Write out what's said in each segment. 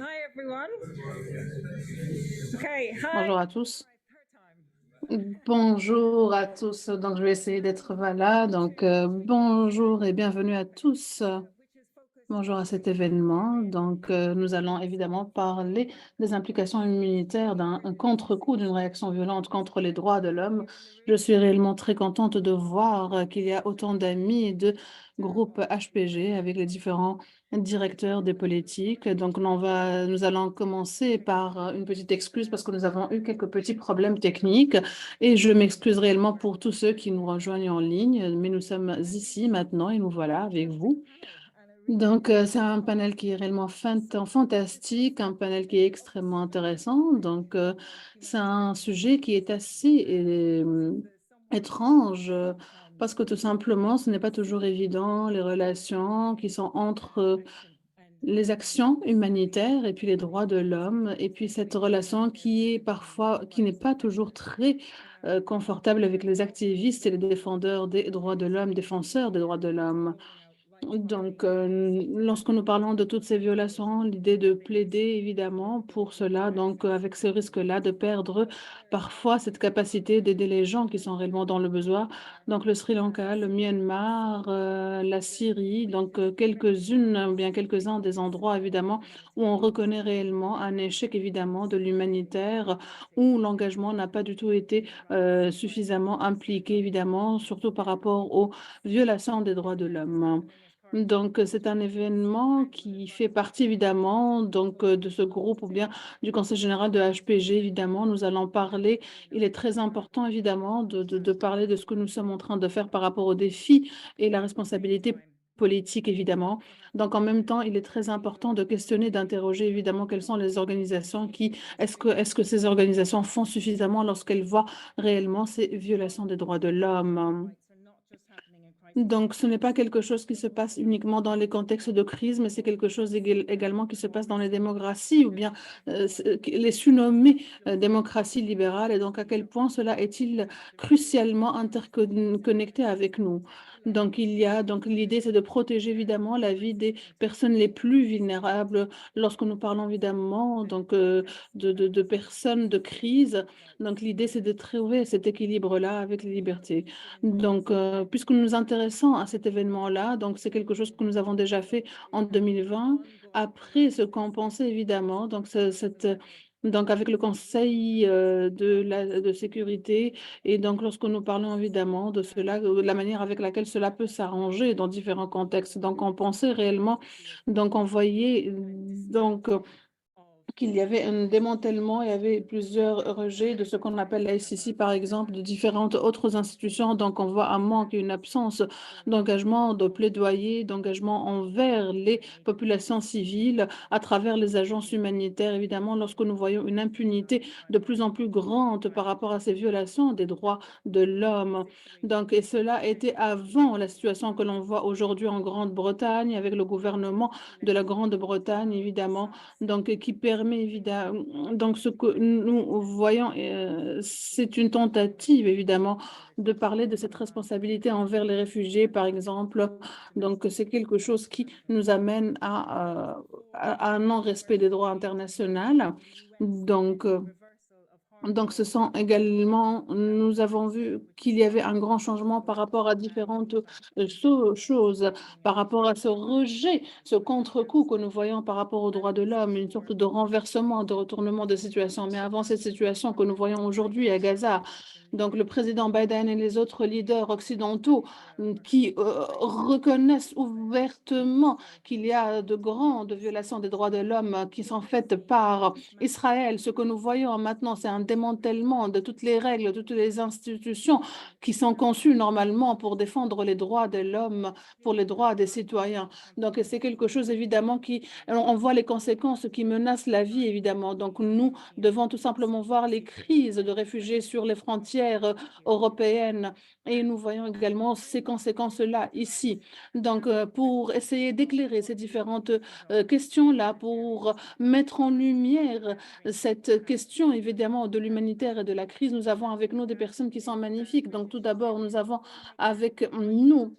Hi everyone. Okay, hi. Bonjour à tous. Bonjour à tous. Donc, je vais essayer d'être là. Donc, bonjour et bienvenue à tous. Bonjour à cet événement. Donc, nous allons évidemment parler des implications immunitaires d'un contre-coup d'une réaction violente contre les droits de l'homme. Je suis réellement très contente de voir qu'il y a autant d'amis et de groupes HPG avec les différents directeurs des politiques. Donc, nous allons commencer par une petite excuse parce que nous avons eu quelques petits problèmes techniques et je m'excuse réellement pour tous ceux qui nous rejoignent en ligne, mais nous sommes ici maintenant et nous voilà avec vous. Donc, c'est un panel qui est réellement fantastique, un panel qui est extrêmement intéressant. Donc, c'est un sujet qui est assez étrange parce que tout simplement, ce n'est pas toujours évident, les relations qui sont entre les actions humanitaires et puis les droits de l'homme, et puis cette relation qui est parfois, qui n'est pas toujours très confortable avec les activistes et les défendeurs des droits de l'homme, défenseurs des droits de l'homme. Donc, lorsque nous parlons de toutes ces violations, l'idée de plaider évidemment pour cela, donc avec ce risque-là de perdre parfois cette capacité d'aider les gens qui sont réellement dans le besoin. Donc, le Sri Lanka, le Myanmar, la Syrie, donc quelques-unes ou bien quelques-uns des endroits évidemment où on reconnaît réellement un échec évidemment de l'humanitaire, où l'engagement n'a pas du tout été suffisamment impliqué évidemment, surtout par rapport aux violations des droits de l'homme. Donc, c'est un événement qui fait partie évidemment donc, de ce groupe ou bien du Conseil général de HPG, évidemment. Nous allons parler, il est très important évidemment de parler de ce que nous sommes en train de faire par rapport aux défis et la responsabilité politique, évidemment. Donc, en même temps, il est très important de questionner, d'interroger évidemment quelles sont les organisations est-ce que ces organisations font suffisamment lorsqu'elles voient réellement ces violations des droits de l'homme. Donc, ce n'est pas quelque chose qui se passe uniquement dans les contextes de crise, mais c'est quelque chose également qui se passe dans les démocraties ou bien les surnommées démocraties libérales. Et donc, à quel point cela est-il crucialement interconnecté avec nous? Donc, donc l'idée, c'est de protéger évidemment la vie des personnes les plus vulnérables lorsque nous parlons évidemment donc, de personnes de crise. Donc, l'idée, c'est de trouver cet équilibre-là avec les libertés. Donc, puisque nous nous intéressons à cet événement-là, donc c'est quelque chose que nous avons déjà fait en 2020, après ce qu'on pensait évidemment, donc donc avec le Conseil de sécurité, et donc lorsque nous parlons évidemment de cela, de la manière avec laquelle cela peut s'arranger dans différents contextes. Donc, on pensait réellement, donc on voyait donc qu'il y avait un démantèlement, il y avait plusieurs rejets de ce qu'on appelle la SEC, par exemple, de différentes autres institutions. Donc, on voit un manque et une absence d'engagement, de plaidoyer, d'engagement envers les populations civiles à travers les agences humanitaires. Évidemment, lorsque nous voyons une impunité de plus en plus grande par rapport à ces violations des droits de l'homme. Donc, et cela était avant la situation que l'on voit aujourd'hui en Grande-Bretagne avec le gouvernement de la Grande-Bretagne, évidemment, donc qui permet évidemment, donc ce que nous voyons, c'est une tentative évidemment de parler de cette responsabilité envers les réfugiés, par exemple. Donc c'est quelque chose qui nous amène à un non-respect des droits internationaux. Donc, donc, ce sont également, nous avons vu qu'il y avait un grand changement par rapport à différentes choses, par rapport à ce rejet, ce contre-coup que nous voyons par rapport aux droits de l'homme, une sorte de renversement, de retournement de situation. Mais avant cette situation que nous voyons aujourd'hui à Gaza, donc le président Biden et les autres leaders occidentaux qui reconnaissent ouvertement qu'il y a de grandes violations des droits de l'homme qui sont faites par Israël. Ce que nous voyons maintenant, c'est un démantèlement de toutes les règles, de toutes les institutions qui sont conçues normalement pour défendre les droits de l'homme, pour les droits des citoyens. Donc, c'est quelque chose évidemment on voit les conséquences qui menacent la vie évidemment. Donc, nous devons tout simplement voir les crises de réfugiés sur les frontières européennes et nous voyons également ces conséquences-là ici. Donc, pour essayer d'éclairer ces différentes questions-là, pour mettre en lumière cette question, évidemment, de l'humanitaire et de la crise, nous avons avec nous des personnes qui sont magnifiques. Donc, tout d'abord, nous avons avec nous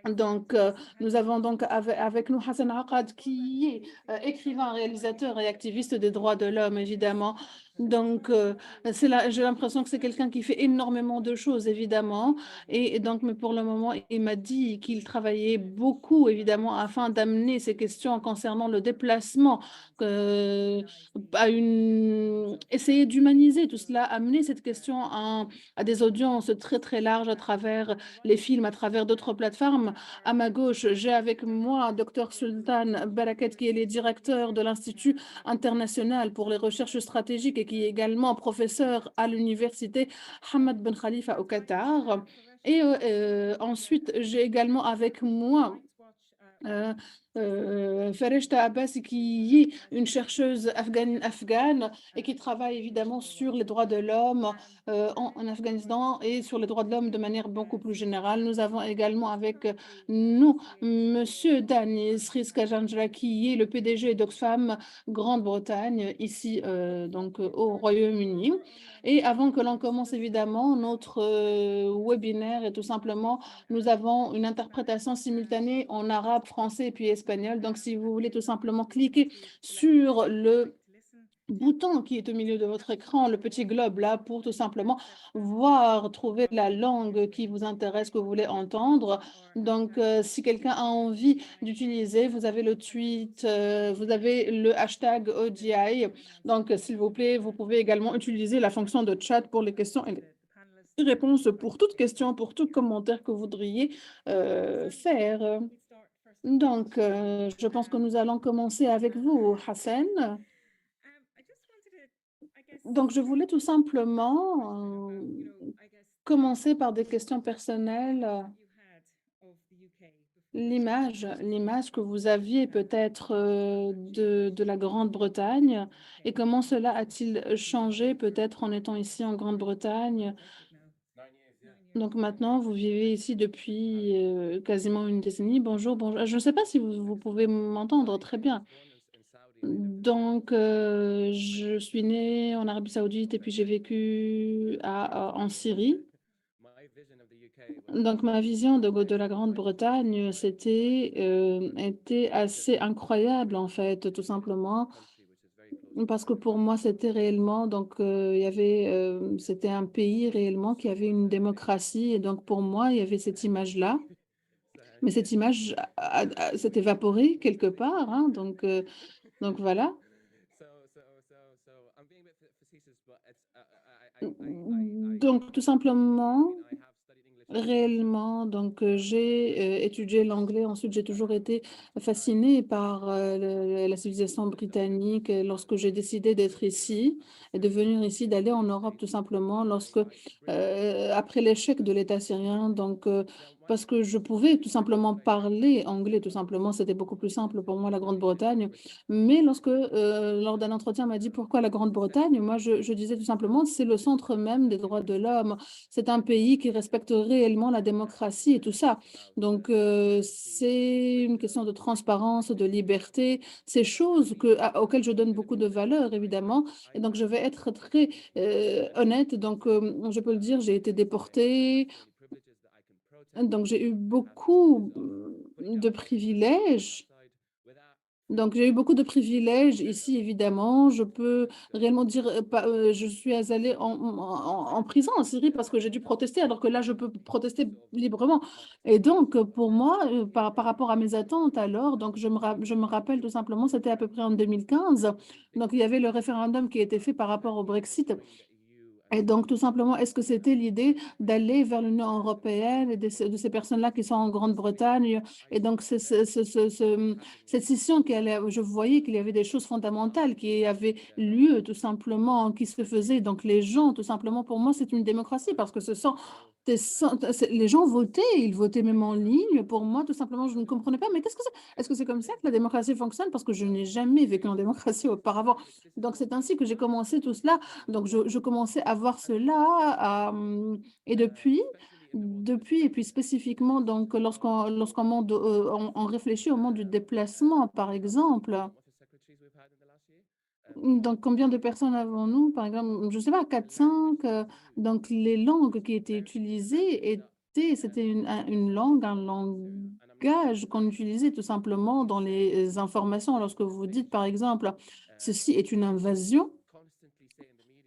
Donc, nous avons donc avec nous Hassan Aqad, qui est écrivain, réalisateur et activiste des droits de l'homme, évidemment. Donc, j'ai l'impression que c'est quelqu'un qui fait énormément de choses, évidemment. Et donc, mais pour le moment, il m'a dit qu'il travaillait beaucoup, évidemment, afin d'amener ces questions concernant le déplacement, essayer d'humaniser tout cela, amener cette question à des audiences très, très larges à travers les films, à travers d'autres plateformes. À ma gauche, j'ai avec moi Dr Sultan Barakat, qui est le directeur de l'Institut international pour les recherches stratégiques et qui est également professeur à l'université Hamad Ben Khalifa au Qatar. Et ensuite, j'ai également avec moi euh, Fereshta Abbas, qui est une chercheuse afghane et qui travaille évidemment sur les droits de l'homme en Afghanistan et sur les droits de l'homme de manière beaucoup plus générale. Nous avons également avec nous Monsieur Danis Rizk-Janjra, qui est le PDG d'Oxfam Grande-Bretagne, ici au Royaume-Uni. Et avant que l'on commence évidemment notre webinaire, et tout simplement, nous avons une interprétation simultanée en arabe, français et puis espagnol. Donc, si vous voulez tout simplement cliquer sur le bouton qui est au milieu de votre écran, le petit globe là, pour tout simplement voir, trouver la langue qui vous intéresse, que vous voulez entendre. Donc, si quelqu'un a envie d'utiliser, vous avez le tweet, vous avez le hashtag ODI. Donc, s'il vous plaît, vous pouvez également utiliser la fonction de chat pour les questions et les réponses, pour toute question, pour tout commentaire que vous voudriez faire. Donc, je pense que nous allons commencer avec vous, Hassan. Donc, je voulais tout simplement commencer par des questions personnelles. L'image que vous aviez peut-être de la Grande-Bretagne et comment cela a-t-il changé peut-être en étant ici en Grande-Bretagne? Donc maintenant, vous vivez ici depuis quasiment une décennie. Bonjour, bonjour. Je ne sais pas si vous pouvez m'entendre très bien. Donc, je suis née en Arabie Saoudite et puis j'ai vécu en Syrie. Donc, ma vision de la Grande-Bretagne, était assez incroyable, en fait, tout simplement, parce que pour moi, c'était réellement, donc, c'était un pays réellement qui avait une démocratie, et donc pour moi, il y avait cette image-là, mais cette image s'est évaporée quelque part, hein, donc voilà. Donc, tout simplement, réellement, donc j'ai étudié l'anglais. Ensuite, j'ai toujours été fascinée par la civilisation britannique. Et lorsque j'ai décidé d'être ici et de venir ici, d'aller en Europe tout simplement, après l'échec de l'État syrien, parce que je pouvais tout simplement parler anglais, tout simplement, c'était beaucoup plus simple pour moi, la Grande-Bretagne. Mais lors d'un entretien, on m'a dit pourquoi la Grande-Bretagne, moi, je disais tout simplement, c'est le centre même des droits de l'homme. C'est un pays qui respecte réellement la démocratie et tout ça. Donc, c'est une question de transparence, de liberté, ces choses auxquelles je donne beaucoup de valeur, évidemment. Et donc, je vais être très honnête. Donc, je peux le dire, j'ai été déportée. Donc, j'ai eu beaucoup de privilèges. Donc, j'ai eu beaucoup de privilèges ici, évidemment. Je peux réellement dire, je suis allée en prison en Syrie parce que j'ai dû protester, alors que là, je peux protester librement. Et donc, pour moi, par rapport à mes attentes, alors, donc, je me rappelle tout simplement, c'était à peu près en 2015. Donc, il y avait le référendum qui a été fait par rapport au Brexit. Et donc, tout simplement, est-ce que c'était l'idée d'aller vers l'Union européenne et de ces personnes-là qui sont en Grande-Bretagne? Et donc, cette scission, je voyais qu'il y avait des choses fondamentales qui avaient lieu, tout simplement, qui se faisaient. Donc, les gens, tout simplement, pour moi, c'est une démocratie parce que les gens votaient, ils votaient même en ligne. Pour moi, tout simplement, je ne comprenais pas, mais qu'est-ce que c'est? Est-ce que c'est comme ça que la démocratie fonctionne? Parce que je n'ai jamais vécu en démocratie auparavant. Donc, c'est ainsi que j'ai commencé tout cela. Donc, je commençais à voir cela. Et et puis spécifiquement, donc, on réfléchit au monde du déplacement, par exemple. Donc, combien de personnes avons-nous? Par exemple, je ne sais pas, 4, 5. Donc, les langues qui étaient utilisées c'était une langue langage qu'on utilisait tout simplement dans les informations. Lorsque vous dites, par exemple, ceci est une invasion,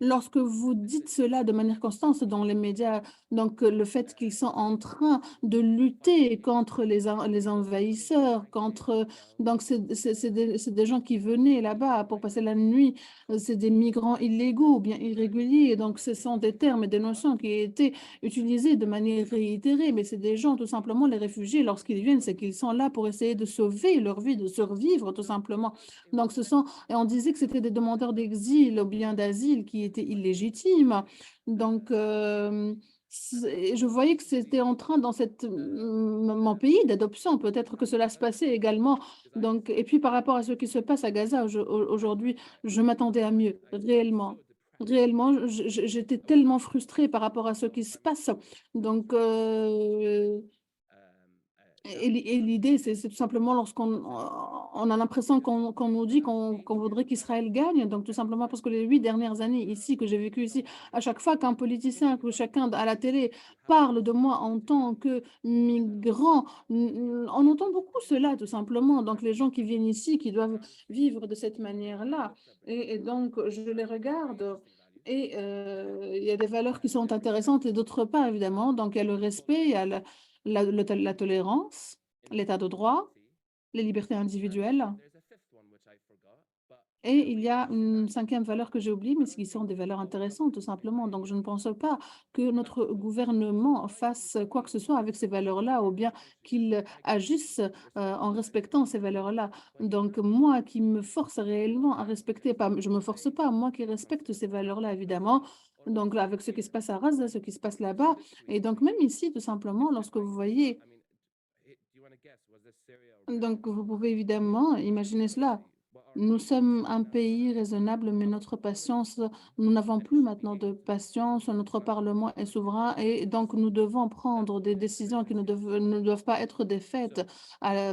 lorsque vous dites cela de manière constante dans les médias, donc le fait qu'ils sont en train de lutter contre les envahisseurs, contre, donc c'est des gens qui venaient là-bas pour passer la nuit, c'est des migrants illégaux ou bien irréguliers, donc ce sont des termes et des notions qui étaient utilisés de manière réitérée, mais c'est des gens, tout simplement, les réfugiés, lorsqu'ils viennent, c'est qu'ils sont là pour essayer de sauver leur vie, de survivre, tout simplement. Donc ce sont et on disait que c'était des demandeurs d'exil ou bien d'asile qui étaient illégitimes. Donc, je voyais que c'était en train dans mon pays d'adoption, peut-être que cela se passait également. Donc, et puis par rapport à ce qui se passe à Gaza aujourd'hui, je m'attendais à mieux, réellement. Réellement, j'étais tellement frustrée par rapport à ce qui se passe. Donc, et l'idée, c'est tout simplement on a l'impression qu'on nous dit qu'on voudrait qu'Israël gagne. Donc, tout simplement parce que les 8 dernières années ici, que j'ai vécu ici, à chaque fois qu'un politicien, que chacun à la télé parle de moi en tant que migrant, on entend beaucoup cela, tout simplement. Donc, les gens qui viennent ici, qui doivent vivre de cette manière-là. Et donc, je les regarde. Et il y a des valeurs qui sont intéressantes et d'autres pas, évidemment. Donc, il y a le respect, il y a la tolérance, l'état de droit, les libertés individuelles. Et il y a une cinquième valeur que j'ai oubliée, mais qui sont des valeurs intéressantes, tout simplement. Donc, je ne pense pas que notre gouvernement fasse quoi que ce soit avec ces valeurs-là, ou bien qu'il agisse en respectant ces valeurs-là. Donc, moi qui me force réellement à respecter, pas, je ne me force pas, moi qui respecte ces valeurs-là, évidemment. Donc, là, avec ce qui se passe à Gaza, ce qui se passe là-bas. Et donc, même ici, tout simplement, lorsque vous voyez donc, vous pouvez évidemment imaginer cela. Nous sommes un pays raisonnable, mais notre patience, nous n'avons plus maintenant de patience. Notre Parlement est souverain et donc nous devons prendre des décisions qui ne doivent pas être défaites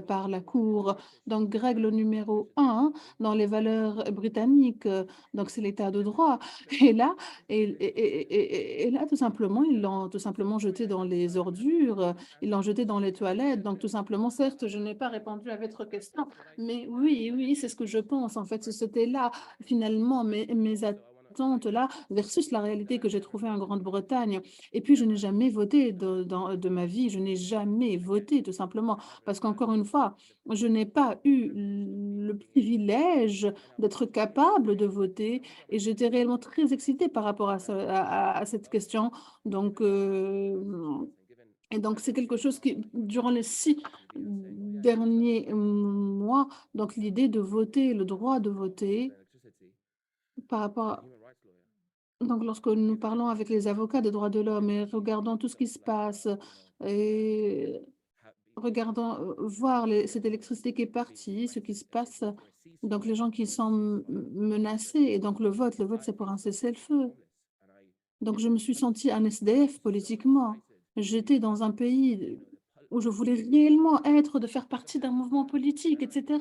par la Cour. Donc, règle numéro un dans les valeurs britanniques, donc c'est l'état de droit. Et là, et là, tout simplement, ils l'ont tout simplement jeté dans les ordures. Ils l'ont jeté dans les toilettes. Donc, tout simplement, certes, je n'ai pas répondu à votre question, mais oui, oui, c'est ce que je pense. En fait, c'était là, finalement, mes attentes là versus la réalité que j'ai trouvée en Grande-Bretagne. Et puis, je n'ai jamais voté de ma vie. Je n'ai jamais voté, tout simplement, parce qu'encore une fois, je n'ai pas eu le privilège d'être capable de voter et j'étais réellement très excitée par rapport à cette question. Donc, et donc, c'est quelque chose qui, durant les 6 derniers mois, donc l'idée de voter, le droit de voter par rapport donc lorsque nous parlons avec les avocats des droits de l'homme et regardons tout ce qui se passe et regardons, voir cette électricité qui est partie, ce qui se passe, donc les gens qui sont menacés et donc le vote c'est pour un cessez-le-feu. Donc, je me suis sentie un SDF politiquement. J'étais dans un pays où je voulais réellement être, de faire partie d'un mouvement politique, etc.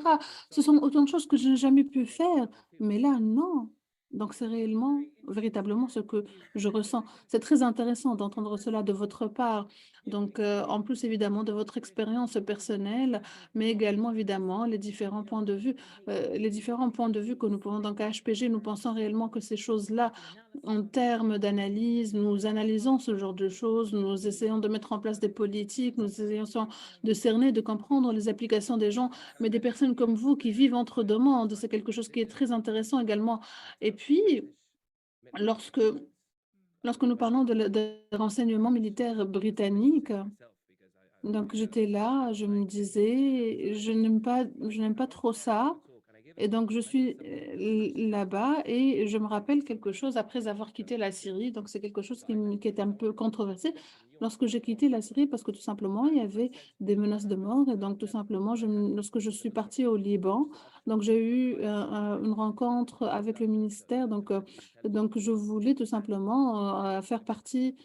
Ce sont autant de choses que je n'ai jamais pu faire. Mais là, non. Donc, c'est réellement, véritablement ce que je ressens. C'est très intéressant d'entendre cela de votre part. Donc, en plus, évidemment, de votre expérience personnelle, mais également, évidemment, les différents points de vue que nous pouvons. Donc, à HPG, nous pensons réellement que ces choses-là en termes d'analyse, nous analysons ce genre de choses, nous essayons de mettre en place des politiques, nous essayons de cerner, de comprendre les applications des gens, mais des personnes comme vous qui vivent entre deux mondes, c'est quelque chose qui est très intéressant également. Et puis, lorsque, lorsque nous parlons des renseignements militaires britanniques, donc j'étais là, je me disais, je n'aime pas trop ça. Et donc, je suis là-bas et je me rappelle quelque chose après avoir quitté la Syrie. Donc, c'est quelque chose qui est un peu controversé. Lorsque j'ai quitté la Syrie, parce que tout simplement, il y avait des menaces de mort. Et donc, tout simplement, lorsque je suis partie au Liban, donc j'ai eu une rencontre avec le ministère. Donc, je voulais tout simplement faire partie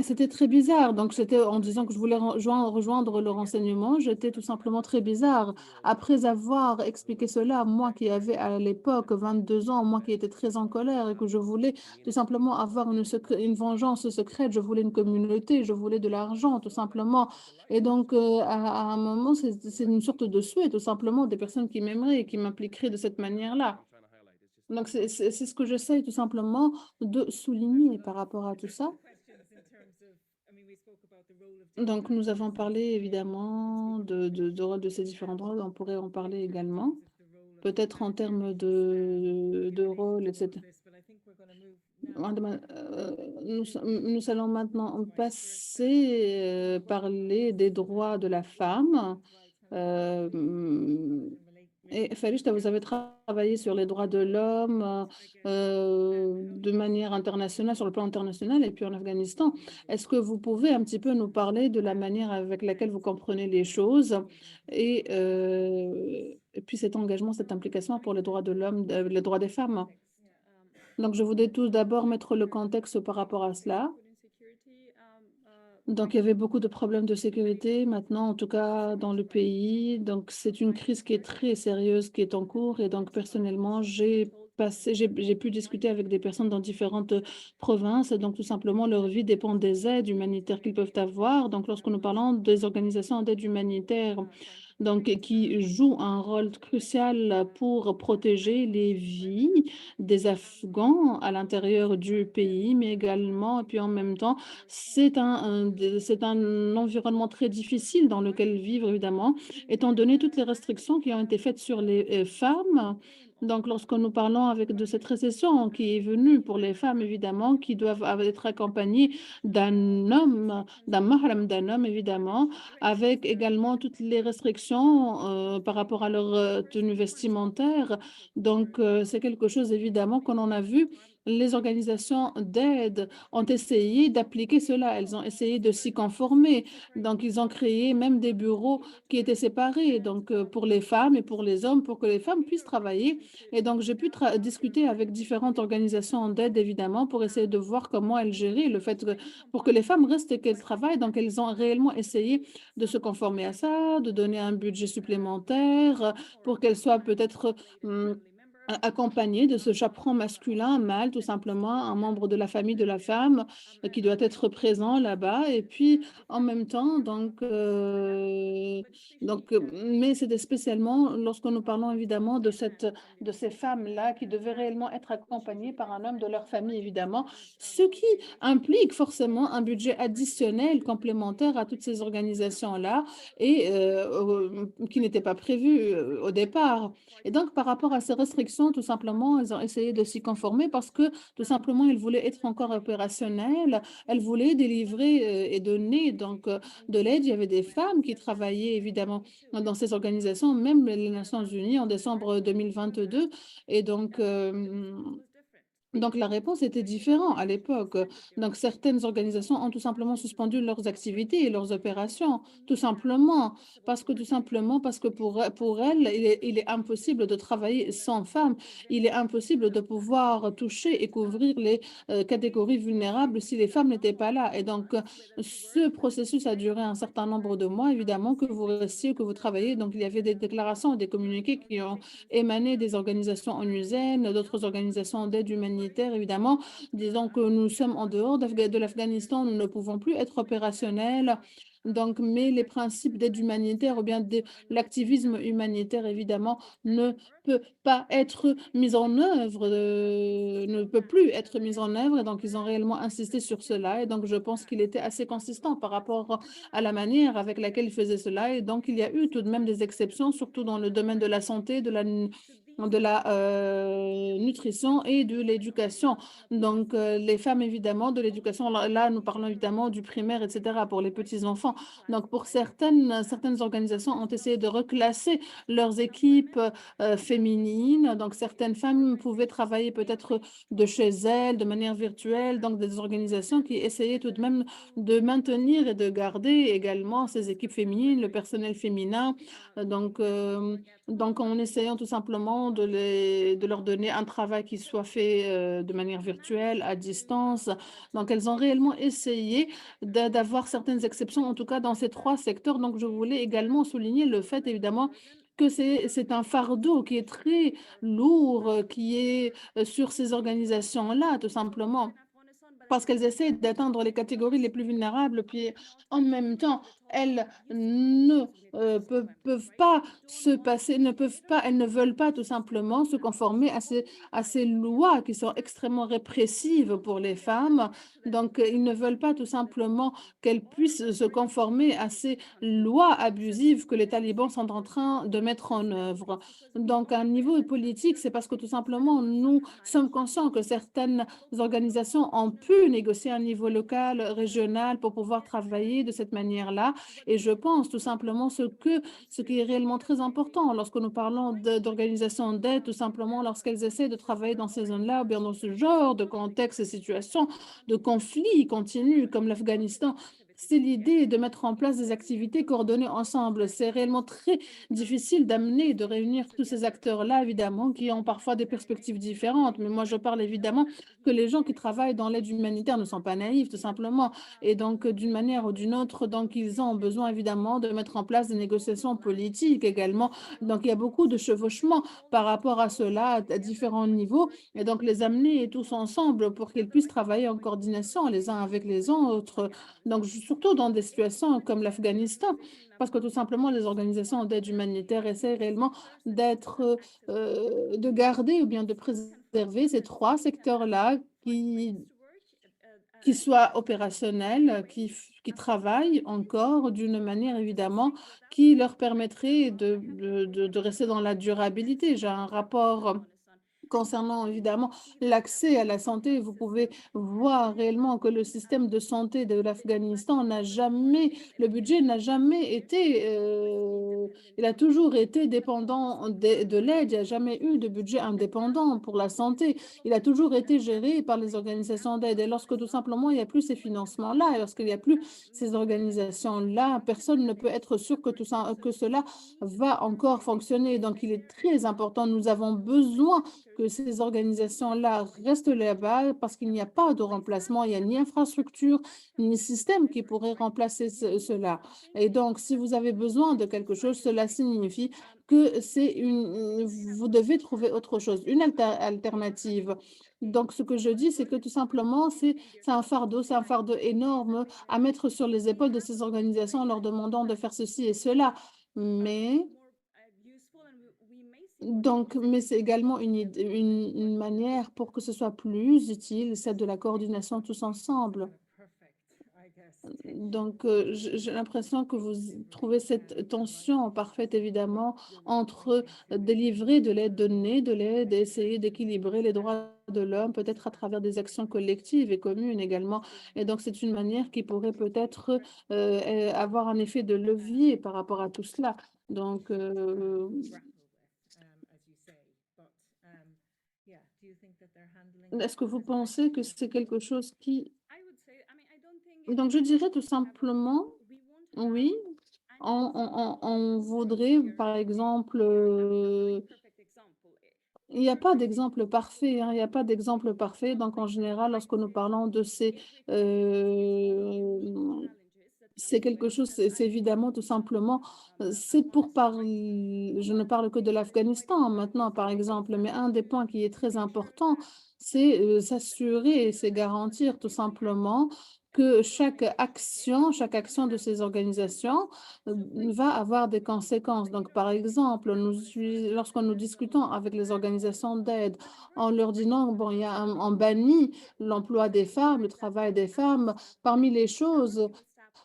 C'était très bizarre. Donc, c'était en disant que je voulais rejoindre le renseignement, j'étais tout simplement très bizarre. Après avoir expliqué cela, moi qui avais à l'époque 22 ans, moi qui étais très en colère et que je voulais tout simplement avoir une vengeance secrète, je voulais une communauté, je voulais de l'argent, tout simplement. Et donc, à un moment, c'est une sorte de souhait, tout simplement, des personnes qui m'aimeraient et qui m'impliqueraient de cette manière-là. Donc, c'est ce que j'essaie tout simplement de souligner par rapport à tout ça. Donc, nous avons parlé évidemment de rôle de ces différents droits, on pourrait en parler également, peut-être en termes de rôle, etc. Nous allons maintenant passer, parler des droits de la femme. Euh, et Farishta, vous avez travaillé sur les droits de l'homme de manière internationale, sur le plan international et puis en Afghanistan. Est-ce que vous pouvez un petit peu nous parler de la manière avec laquelle vous comprenez les choses et puis cet engagement, cette implication pour les droits de l'homme, les droits des femmes? Donc, je voudrais tout d'abord mettre le contexte par rapport à cela. Donc, il y avait beaucoup de problèmes de sécurité maintenant, en tout cas dans le pays. Donc, c'est une crise qui est très sérieuse, qui est en cours. Et donc, personnellement, j'ai pu discuter avec des personnes dans différentes provinces. Donc, tout simplement, leur vie dépend des aides humanitaires qu'ils peuvent avoir. Donc, lorsque nous parlons des organisations d'aide humanitaire, donc, qui jouent un rôle crucial pour protéger les vies des Afghans à l'intérieur du pays, mais également, et puis en même temps, c'est un environnement très difficile dans lequel vivre, évidemment, étant donné toutes les restrictions qui ont été faites sur les femmes. Donc, lorsque nous parlons avec de cette récession qui est venue pour les femmes, évidemment, qui doivent être accompagnées d'un homme, d'un mahram d'un homme, évidemment, avec également toutes les restrictions par rapport à leur tenue vestimentaire. Donc, c'est quelque chose, évidemment, qu'on en a vu. Les organisations d'aide ont essayé d'appliquer cela. Elles ont essayé de s'y conformer. Donc, ils ont créé même des bureaux qui étaient séparés, donc pour les femmes et pour les hommes, pour que les femmes puissent travailler. Et donc, j'ai pu discuter avec différentes organisations d'aide, évidemment, pour essayer de voir comment elles géraient le fait que pour que les femmes restent et qu'elles travaillent. Donc, elles ont réellement essayé de se conformer à ça, de donner un budget supplémentaire pour qu'elles soient peut-être accompagné de ce chaperon masculin, un mâle, tout simplement, un membre de la famille de la femme qui doit être présent là-bas. Et puis, en même temps, mais c'était spécialement lorsque nous parlons évidemment de ces femmes-là qui devaient réellement être accompagnées par un homme de leur famille, évidemment, ce qui implique forcément un budget additionnel, complémentaire à toutes ces organisations-là et qui n'était pas prévu au départ. Et donc, par rapport à ces restrictions, tout simplement, elles ont essayé de s'y conformer parce que, tout simplement, elles voulaient être encore opérationnelles. Elles voulaient délivrer et donner de l'aide. Il y avait des femmes qui travaillaient, évidemment, dans ces organisations, même les Nations Unies en décembre 2022. Et donc, la réponse était différente à l'époque. Donc, certaines organisations ont tout simplement suspendu leurs activités et leurs opérations, tout simplement parce que pour elles, il est impossible de travailler sans femmes. Il est impossible de pouvoir toucher et couvrir les catégories vulnérables si les femmes n'étaient pas là. Et donc, ce processus a duré un certain nombre de mois, évidemment, que vous restiez, que vous travaillez. Donc, il y avait des déclarations, des communiqués qui ont émané des organisations onusiennes, d'autres organisations d'aide humanitaire, évidemment, disant que nous sommes en dehors de l'Afghanistan, nous ne pouvons plus être opérationnels. Donc, mais les principes d'aide humanitaire ou bien de l'activisme humanitaire, évidemment, ne peut pas être mis en œuvre, ne peut plus être mis en œuvre. Et donc, ils ont réellement insisté sur cela. Et donc, je pense qu'il était assez consistant par rapport à la manière avec laquelle ils faisaient cela. Et donc, il y a eu tout de même des exceptions, surtout dans le domaine de la santé, de la nutrition et de l'éducation. Donc, les femmes, évidemment, de l'éducation, là, nous parlons évidemment du primaire, etc., pour les petits-enfants. Donc, pour certaines organisations ont essayé de reclasser leurs équipes féminines. Donc, certaines femmes pouvaient travailler peut-être de chez elles, de manière virtuelle. Donc, des organisations qui essayaient tout de même de maintenir et de garder également ces équipes féminines, le personnel féminin. Donc, Donc, en essayant tout simplement de leur donner un travail qui soit fait de manière virtuelle, à distance. Donc, elles ont réellement essayé d'avoir certaines exceptions, en tout cas dans ces trois secteurs. Donc, je voulais également souligner le fait, évidemment, que c'est un fardeau qui est très lourd, qui est sur ces organisations-là, tout simplement parce qu'elles essaient d'atteindre les catégories les plus vulnérables, puis en même temps, elles ne peuvent pas se passer, ne peuvent pas, elles ne veulent pas tout simplement se conformer à ces lois qui sont extrêmement répressives pour les femmes. Donc, ils ne veulent pas tout simplement qu'elles puissent se conformer à ces lois abusives que les talibans sont en train de mettre en œuvre. Donc, à un niveau politique, c'est parce que tout simplement, nous sommes conscients que certaines organisations ont pu négocier à un niveau local, régional pour pouvoir travailler de cette manière-là. Et je pense tout simplement ce qui est réellement très important lorsque nous parlons d'organisations d'aide, tout simplement lorsqu'elles essaient de travailler dans ces zones-là ou bien dans ce genre de contexte et situation de conflit continu comme l'Afghanistan. C'est l'idée de mettre en place des activités coordonnées ensemble. C'est réellement très difficile d'amener, de réunir tous ces acteurs-là, évidemment, qui ont parfois des perspectives différentes. Mais moi, je parle évidemment que les gens qui travaillent dans l'aide humanitaire ne sont pas naïfs, tout simplement. Et donc, d'une manière ou d'une autre, donc, ils ont besoin, évidemment, de mettre en place des négociations politiques également. Donc, il y a beaucoup de chevauchements par rapport à cela à différents niveaux. Et donc, les amener tous ensemble pour qu'ils puissent travailler en coordination les uns avec les autres. Donc, surtout dans des situations comme l'Afghanistan, parce que tout simplement, les organisations d'aide humanitaire essaient réellement de garder ou bien de préserver ces trois secteurs-là qui soient opérationnels, qui travaillent encore d'une manière évidemment qui leur permettrait de rester dans la durabilité. J'ai un rapport concernant évidemment l'accès à la santé, vous pouvez voir réellement que le système de santé de l'Afghanistan le budget n'a jamais été, il a toujours été dépendant de l'aide, il n'y a jamais eu de budget indépendant pour la santé. Il a toujours été géré par les organisations d'aide. Et lorsque tout simplement il n'y a plus ces financements-là, et lorsqu'il n'y a plus ces organisations-là, personne ne peut être sûr que tout ça, que cela va encore fonctionner. Donc, il est très important. Nous avons besoin que ces organisations-là restent là-bas parce qu'il n'y a pas de remplacement, il n'y a ni infrastructure, ni système qui pourrait remplacer cela. Et donc, si vous avez besoin de quelque chose, cela signifie que vous devez trouver autre chose, une alternative. Donc, ce que je dis, c'est que tout simplement, c'est un fardeau énorme à mettre sur les épaules de ces organisations en leur demandant de faire ceci et cela. Mais mais c'est également une manière pour que ce soit plus utile, celle de la coordination tous ensemble. Donc, j'ai l'impression que vous trouvez cette tension parfaite, évidemment, entre délivrer de l'aide, donner de l'aide et essayer d'équilibrer les droits de l'homme, peut-être à travers des actions collectives et communes également. Et donc, c'est une manière qui pourrait peut-être avoir un effet de levier par rapport à tout cela. Donc, est-ce que vous pensez que c'est quelque chose qui... Donc, je dirais tout simplement, oui, on voudrait, par exemple, il n'y a pas d'exemple parfait, hein, il n'y a pas d'exemple parfait. Donc, en général, lorsque nous parlons de c'est quelque chose, c'est évidemment tout simplement, c'est pour parler, je ne parle que de l'Afghanistan maintenant, par exemple, mais un des points qui est très important, c'est s'assurer et c'est garantir tout simplement que chaque action de ces organisations va avoir des conséquences. Donc, par exemple, lorsque nous discutons avec les organisations d'aide, en leur disant, bon, on bannit l'emploi des femmes, le travail des femmes, parmi les choses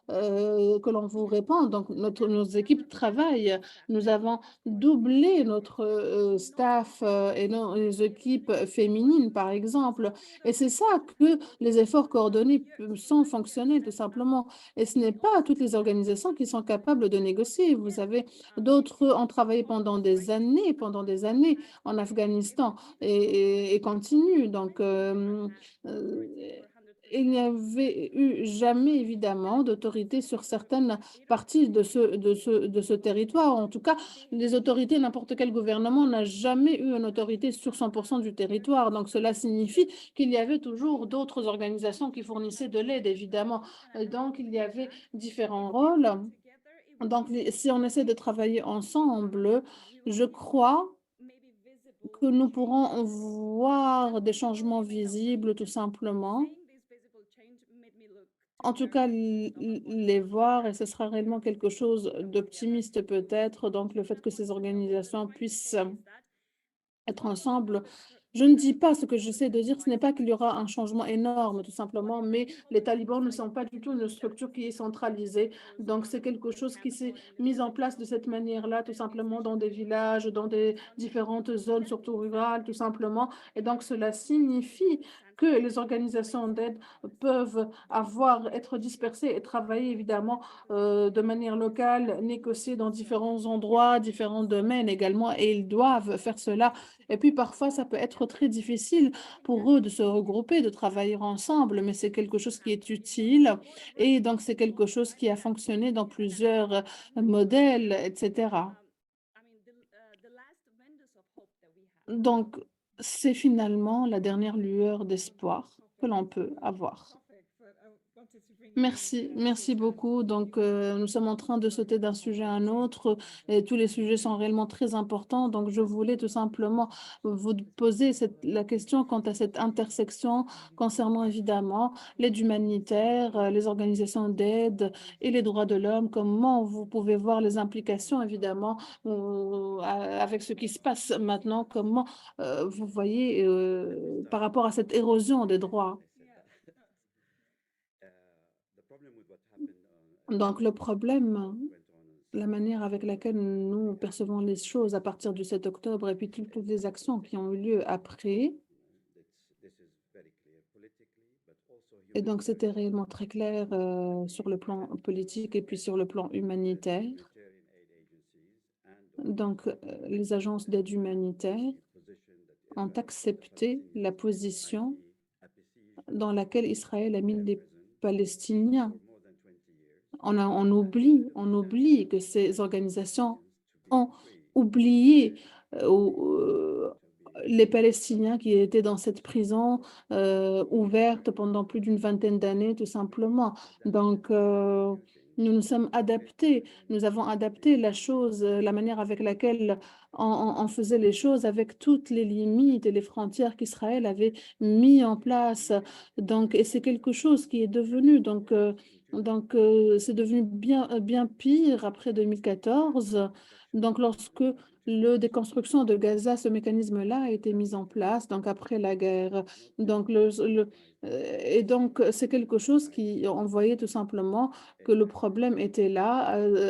que l'on vous répond. Donc, nos équipes travaillent. Nous avons doublé notre staff et nos équipes féminines, par exemple. Et c'est ça que les efforts coordonnés sont fonctionnels, tout simplement. Et ce n'est pas toutes les organisations qui sont capables de négocier. Vous avez d'autres ont travaillé pendant des années en Afghanistan et continuent. Donc, euh, il n'y avait eu jamais évidemment d'autorité sur certaines parties de ce territoire. En tout cas, les autorités, n'importe quel gouvernement n'a jamais eu une autorité sur 100% du territoire. Donc cela signifie qu'il y avait toujours d'autres organisations qui fournissaient de l'aide, évidemment. Donc il y avait différents rôles. Donc si on essaie de travailler ensemble, je crois que nous pourrons voir des changements visibles tout simplement. En tout cas, les voir, et ce sera réellement quelque chose d'optimiste peut-être. Donc, le fait que ces organisations puissent être ensemble. Je ne dis pas ce que j'essaie de dire, ce n'est pas qu'il y aura un changement énorme, tout simplement, mais les talibans ne sont pas du tout une structure qui est centralisée. Donc, c'est quelque chose qui s'est mis en place de cette manière-là, tout simplement, dans des villages, dans des différentes zones, surtout rurales, tout simplement. Et donc, cela signifie que les organisations d'aide peuvent être dispersées et travailler évidemment de manière locale, négocier dans différents endroits, différents domaines également, et ils doivent faire cela. Et puis parfois, ça peut être très difficile pour eux de se regrouper, de travailler ensemble, mais c'est quelque chose qui est utile et donc c'est quelque chose qui a fonctionné dans plusieurs modèles, etc. Donc, c'est finalement la dernière lueur d'espoir que l'on peut avoir. Merci, merci beaucoup. Donc, nous sommes en train de sauter d'un sujet à un autre et tous les sujets sont réellement très importants. Donc, je voulais tout simplement vous poser la question quant à cette intersection concernant évidemment l'aide humanitaire, les organisations d'aide et les droits de l'homme. Comment vous pouvez voir les implications évidemment avec ce qui se passe maintenant? Comment vous voyez par rapport à cette érosion des droits? Donc, le problème, la manière avec laquelle nous percevons les choses à partir du 7 octobre et puis toutes les actions qui ont eu lieu après, et donc c'était réellement très clair sur le plan politique et puis sur le plan humanitaire. Donc, les agences d'aide humanitaire ont accepté la position dans laquelle Israël a mis les Palestiniens. On oublie que ces organisations ont oublié les Palestiniens qui étaient dans cette prison ouverte pendant plus d'une vingtaine d'années, tout simplement. Donc, nous nous sommes adaptés, nous avons adapté la chose, la manière avec laquelle on faisait les choses avec toutes les limites et les frontières qu'Israël avait mis en place. Donc, et c'est quelque chose qui est devenu, c'est devenu bien pire après 2014. Donc, lorsque le déconstruction de Gaza, ce mécanisme-là a été mis en place, donc après la guerre. Donc, et donc, c'est quelque chose qui, on voyait tout simplement que le problème était là,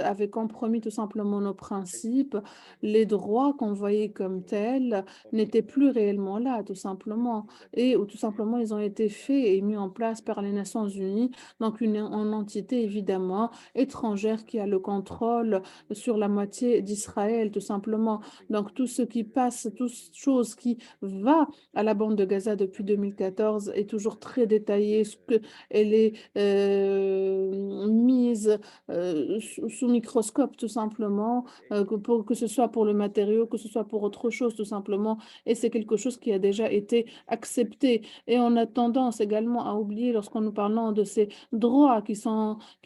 avait compromis tout simplement nos principes. Les droits qu'on voyait comme tels n'étaient plus réellement là, tout simplement. Et ou tout simplement, ils ont été faits et mis en place par les Nations Unies, donc une entité évidemment étrangère qui a le contrôle sur la moitié d'Israël, tout simplement. Donc tout ce qui passe, toute chose qui va à la bande de Gaza depuis 2014 est toujours très détaillée, ce que elle est mise sous microscope, tout simplement, que ce soit pour le matériau, que ce soit pour autre chose, tout simplement. Et c'est quelque chose qui a déjà été accepté. Et on a tendance également à oublier, lorsqu'on nous parlons de ces droits qui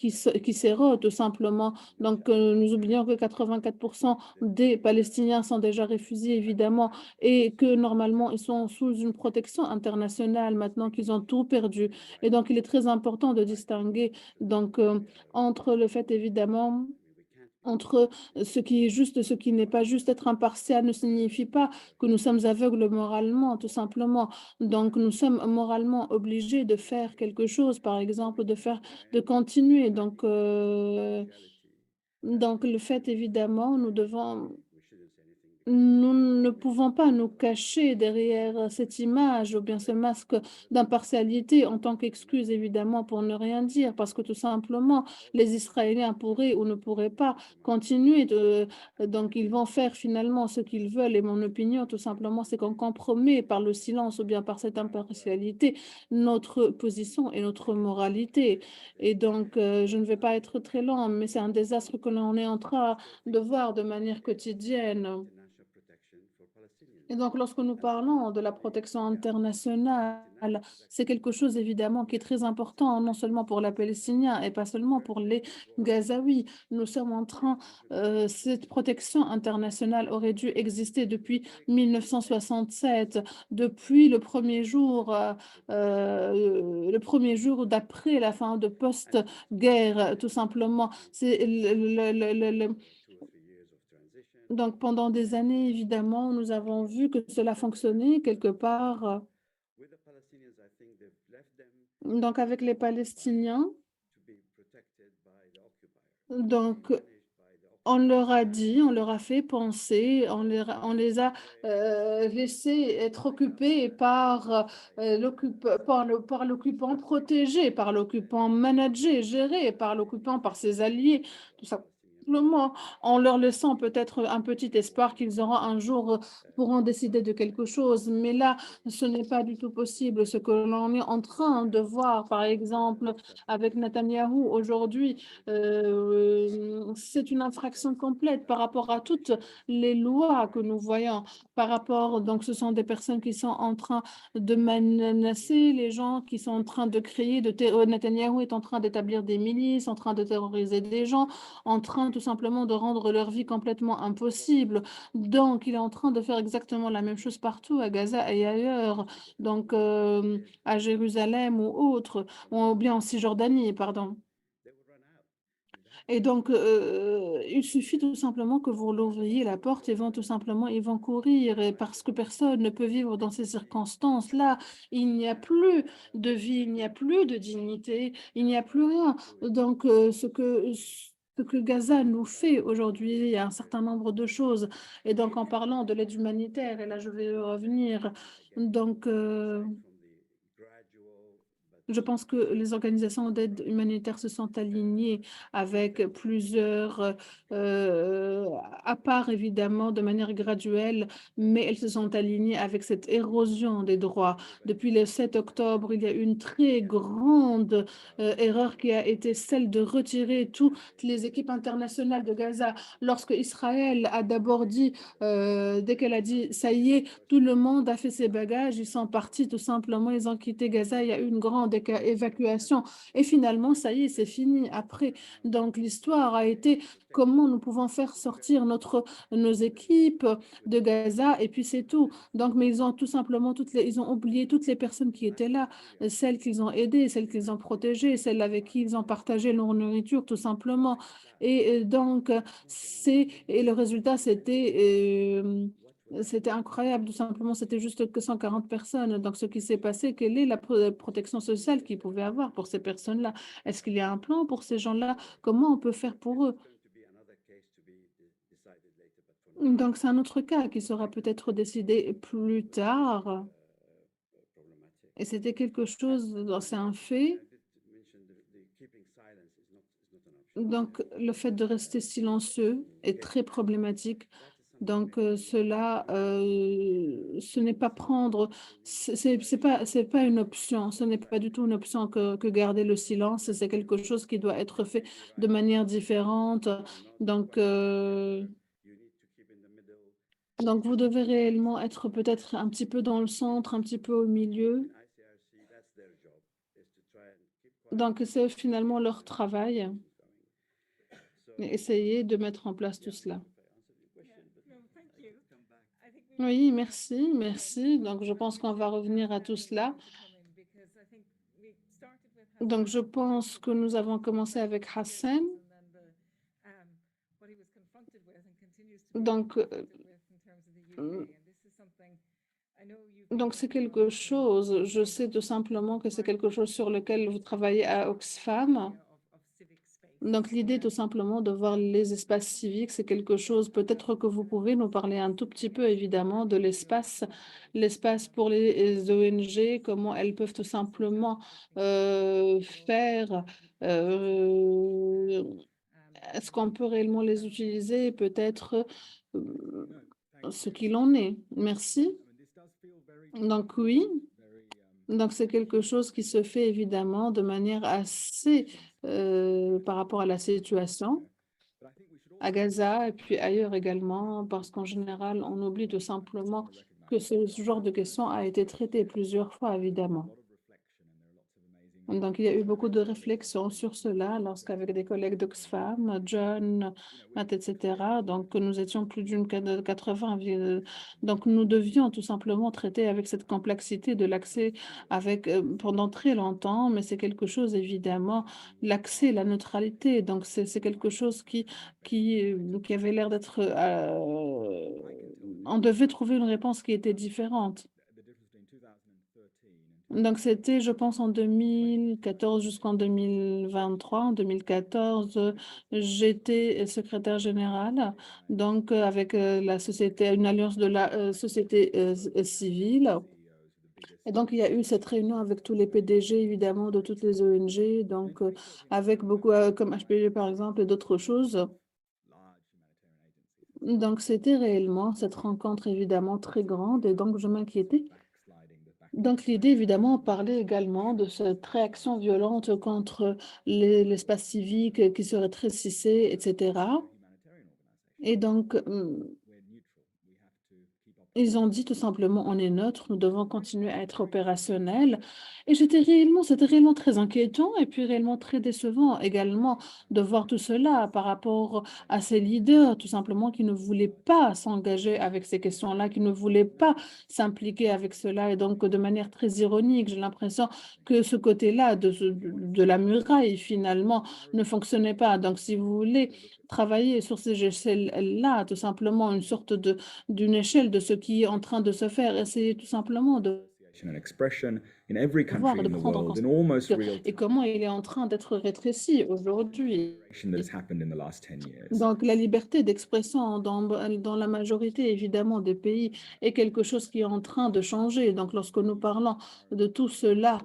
s'érodent tout simplement. Donc, nous oublions que 84% des Palestiniens sont déjà réfugiés, évidemment, et que normalement, ils sont sous une protection internationale maintenant qu'ils ont tout perdu. Et donc, il est très important de distinguer donc, entre le fait, évidemment, entre ce qui est juste et ce qui n'est pas juste. Être impartial ne signifie pas que nous sommes aveugles moralement, tout simplement. Donc, nous sommes moralement obligés de faire quelque chose, par exemple, de continuer. Donc, le fait, évidemment, nous devons nous ne pouvons pas nous cacher derrière cette image ou bien ce masque d'impartialité en tant qu'excuse, évidemment, pour ne rien dire, parce que tout simplement, les Israéliens pourraient ou ne pourraient pas continuer de... Donc, ils vont faire finalement ce qu'ils veulent. Et mon opinion, tout simplement, c'est qu'on compromet par le silence ou bien par cette impartialité notre position et notre moralité. Et donc, je ne vais pas être très lent, mais c'est un désastre que l'on est en train de voir de manière quotidienne. Et donc, lorsque nous parlons de la protection internationale, c'est quelque chose évidemment qui est très important, non seulement pour les Palestiniens et pas seulement pour les Gazaouis. Nous sommes en train, cette protection internationale aurait dû exister depuis 1967, depuis le premier jour d'après la fin de post-guerre, tout simplement. C'est donc, pendant des années, évidemment, nous avons vu que cela fonctionnait quelque part. Donc, avec les Palestiniens, donc, on leur a dit, on leur a fait penser, on les a laissés être occupés par l'occupant protégé, par l'occupant managé, géré, par l'occupant, par ses alliés, tout simplement, en leur laissant peut-être un petit espoir qu'ils auront un jour pourront décider de quelque chose. Mais là, ce n'est pas du tout possible. Ce que l'on est en train de voir, par exemple, avec Netanyahou aujourd'hui, c'est une infraction complète par rapport à toutes les lois que nous voyons. Par rapport, donc, ce sont des personnes qui sont en train de menacer les gens, qui sont en train de créer, Netanyahou est en train d'établir des milices, en train de terroriser des gens, en train tout simplement de rendre leur vie complètement impossible. Donc, il est en train de faire exactement la même chose partout, à Gaza et ailleurs, donc à Jérusalem ou autre, ou bien en Cisjordanie, pardon. Et donc, il suffit tout simplement que vous leur ouvriez la porte, ils vont courir et parce que personne ne peut vivre dans ces circonstances-là. Il n'y a plus de vie, il n'y a plus de dignité, il n'y a plus rien. Donc, ce que Gaza nous fait aujourd'hui, il y a un certain nombre de choses. Et donc, en parlant de l'aide humanitaire, et là, je vais y revenir. Donc, je pense que les organisations d'aide humanitaire se sont alignées avec plusieurs, euh, à part évidemment de manière graduelle, mais elles se sont alignées avec cette érosion des droits. Depuis le 7 octobre, il y a une très grande erreur qui a été celle de retirer toutes les équipes internationales de Gaza. Lorsque Israël a d'abord dit, dès qu'elle a dit, ça y est, tout le monde a fait ses bagages, ils sont partis tout simplement, ils ont quitté Gaza, il y a eu une grande évacuation et finalement, ça y est, c'est fini après. Donc l'histoire a été comment nous pouvons faire sortir nos équipes de Gaza et puis c'est tout. Donc, mais ils ont tout simplement, ils ont oublié toutes les personnes qui étaient là, celles qu'ils ont aidées, celles qu'ils ont protégées, celles avec qui ils ont partagé leur nourriture, tout simplement. Et donc, et le résultat, c'était incroyable, tout simplement, c'était juste que 140 personnes. Donc, ce qui s'est passé, quelle est la protection sociale qu'ils pouvaient avoir pour ces personnes-là? Est-ce qu'il y a un plan pour ces gens-là? Comment on peut faire pour eux? Donc, c'est un autre cas qui sera peut-être décidé plus tard. Et c'était quelque chose, c'est un fait. Donc, le fait de rester silencieux est très problématique. Donc, ce n'est pas prendre, c'est pas une option, ce n'est pas du tout une option que garder le silence, c'est quelque chose qui doit être fait de manière différente. Donc, donc vous devez réellement être peut-être un petit peu dans le centre, un petit peu au milieu. Donc, c'est finalement leur travail, et essayer de mettre en place tout cela. Oui, merci, merci. Donc, je pense qu'on va revenir à tout cela. Donc, je pense que nous avons commencé avec Hassan. Donc, euh, donc c'est quelque chose, je sais tout simplement que c'est quelque chose sur lequel vous travaillez à Oxfam. Donc, l'idée tout simplement de voir les espaces civiques, c'est quelque chose, peut-être que vous pouvez nous parler un tout petit peu évidemment de l'espace pour les ONG, comment elles peuvent tout simplement faire, euh, est-ce qu'on peut réellement les utiliser, peut-être ce qu'il en est. Merci. Donc oui, donc c'est quelque chose qui se fait évidemment de manière assez par rapport à la situation à Gaza et puis ailleurs également, parce qu'en général, on oublie tout simplement que ce genre de question a été traité plusieurs fois, évidemment. Donc, il y a eu beaucoup de réflexions sur cela lorsqu'avec des collègues d'Oxfam, John, Matt, etc. Donc, nous étions plus d'une 80. Donc, nous devions tout simplement traiter avec cette complexité de l'accès avec pendant très longtemps, mais c'est quelque chose, évidemment, l'accès, la neutralité. Donc, c'est quelque chose qui avait l'air d'être... on devait trouver une réponse qui était différente. Donc, c'était, je pense, en 2014 jusqu'en 2023. En 2014, j'étais secrétaire générale, donc avec la société, une alliance de la société civile. Et donc, il y a eu cette réunion avec tous les PDG, évidemment, de toutes les ONG, donc avec beaucoup, comme HPG par exemple, et d'autres choses. Donc, c'était réellement cette rencontre, évidemment, très grande, et donc je m'inquiétais. Donc, l'idée, évidemment, parlait également de cette réaction violente contre l'espace civique qui serait très cissé, etc. Et donc, ils ont dit tout simplement, on est neutre, nous devons continuer à être opérationnels. Et c'était réellement très inquiétant et puis réellement très décevant également de voir tout cela par rapport à ces leaders, tout simplement, qui ne voulaient pas s'engager avec ces questions-là, qui ne voulaient pas s'impliquer avec cela. Et donc, de manière très ironique, j'ai l'impression que ce côté-là de la muraille, finalement, ne fonctionnait pas. Donc, si vous voulez travailler sur ces échelles-là, tout simplement, une sorte d'une échelle de ce qui est en train de se faire. Essayer tout simplement de voir, de prendre en considération et comment il est en train d'être rétréci aujourd'hui. Donc, la liberté d'expression dans la majorité, évidemment, des pays est quelque chose qui est en train de changer. Donc, lorsque nous parlons de tout cela,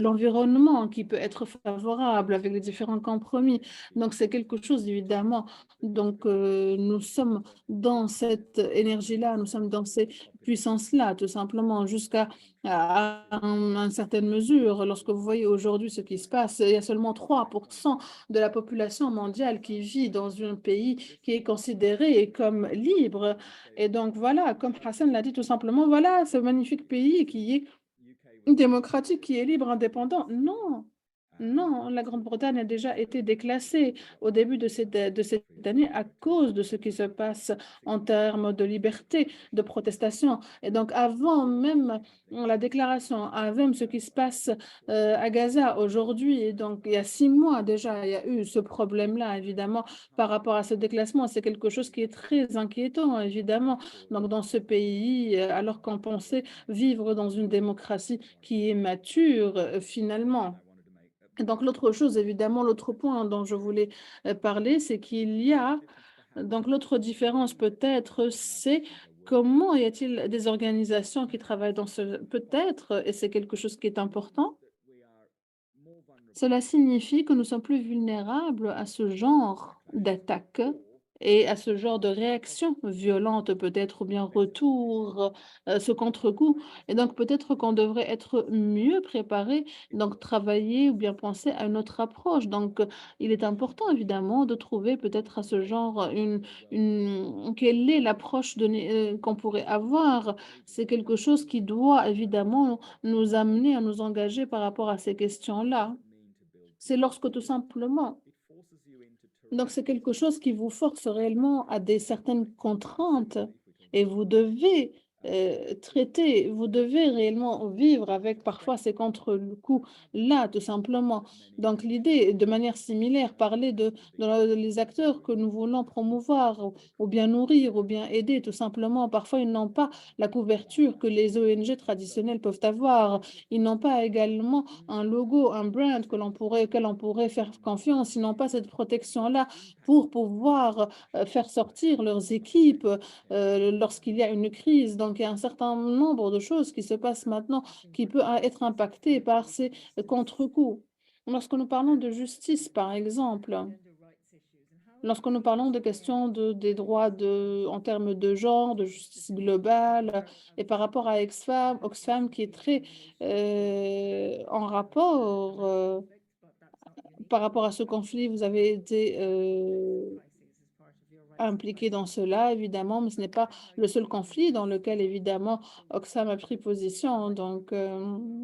l'environnement qui peut être favorable avec les différents compromis. Donc, c'est quelque chose, évidemment. Donc, nous sommes dans cette énergie-là, nous sommes dans ces puissances-là, tout simplement, jusqu'à une certaine mesure. Lorsque vous voyez aujourd'hui ce qui se passe, il y a seulement 3% de la population mondiale qui vit dans un pays qui est considéré comme libre. Et donc, voilà, comme Hassan l'a dit tout simplement, voilà, ce magnifique pays qui est démocratique, qui est libre, indépendant. Non, non, la Grande-Bretagne a déjà été déclassée au début de cette année à cause de ce qui se passe en termes de liberté de protestation. Et donc, avant même la déclaration, avant même ce qui se passe à Gaza aujourd'hui, et donc il y a 6 mois déjà, il y a eu ce problème-là, évidemment, par rapport à ce déclassement. C'est quelque chose qui est très inquiétant, évidemment. Donc, dans ce pays, alors qu'on pensait vivre dans une démocratie qui est mature, finalement. Donc, l'autre chose, évidemment, l'autre point dont je voulais parler, c'est qu'il y a, donc l'autre différence peut-être, c'est comment y a-t-il des organisations qui travaillent dans ce, peut-être, et c'est quelque chose qui est important, cela signifie que nous sommes plus vulnérables à ce genre d'attaque et à ce genre de réaction violente, peut-être, ou bien retour, ce contre-coup. Et donc, peut-être qu'on devrait être mieux préparé, donc travailler ou bien penser à une autre approche. Donc, il est important, évidemment, de trouver peut-être à ce genre quelle est l'approche qu'on pourrait avoir. C'est quelque chose qui doit, évidemment, nous amener à nous engager par rapport à ces questions-là. C'est lorsque tout simplement, donc c'est quelque chose qui vous force réellement à des certaines contraintes et vous devez traiter. Vous devez réellement vivre avec parfois ces contre-coups-là, tout simplement. Donc l'idée, de manière similaire, parler les acteurs que nous voulons promouvoir ou bien nourrir ou bien aider, tout simplement. Parfois, ils n'ont pas la couverture que les ONG traditionnelles peuvent avoir. Ils n'ont pas également un logo, un brand auquel on pourrait faire confiance. Ils n'ont pas cette protection-là pour pouvoir faire sortir leurs équipes lorsqu'il y a une crise. Donc, il y a un certain nombre de choses qui se passent maintenant qui peut être impactées par ces contre-coups. Lorsque nous parlons de justice, par exemple, lorsque nous parlons de questions des droits en termes de genre, de justice globale, et par rapport à Oxfam qui est très en rapport par rapport à ce conflit, vous avez été impliqué dans cela, évidemment, mais ce n'est pas le seul conflit dans lequel, évidemment, Oxfam a pris position. Donc, je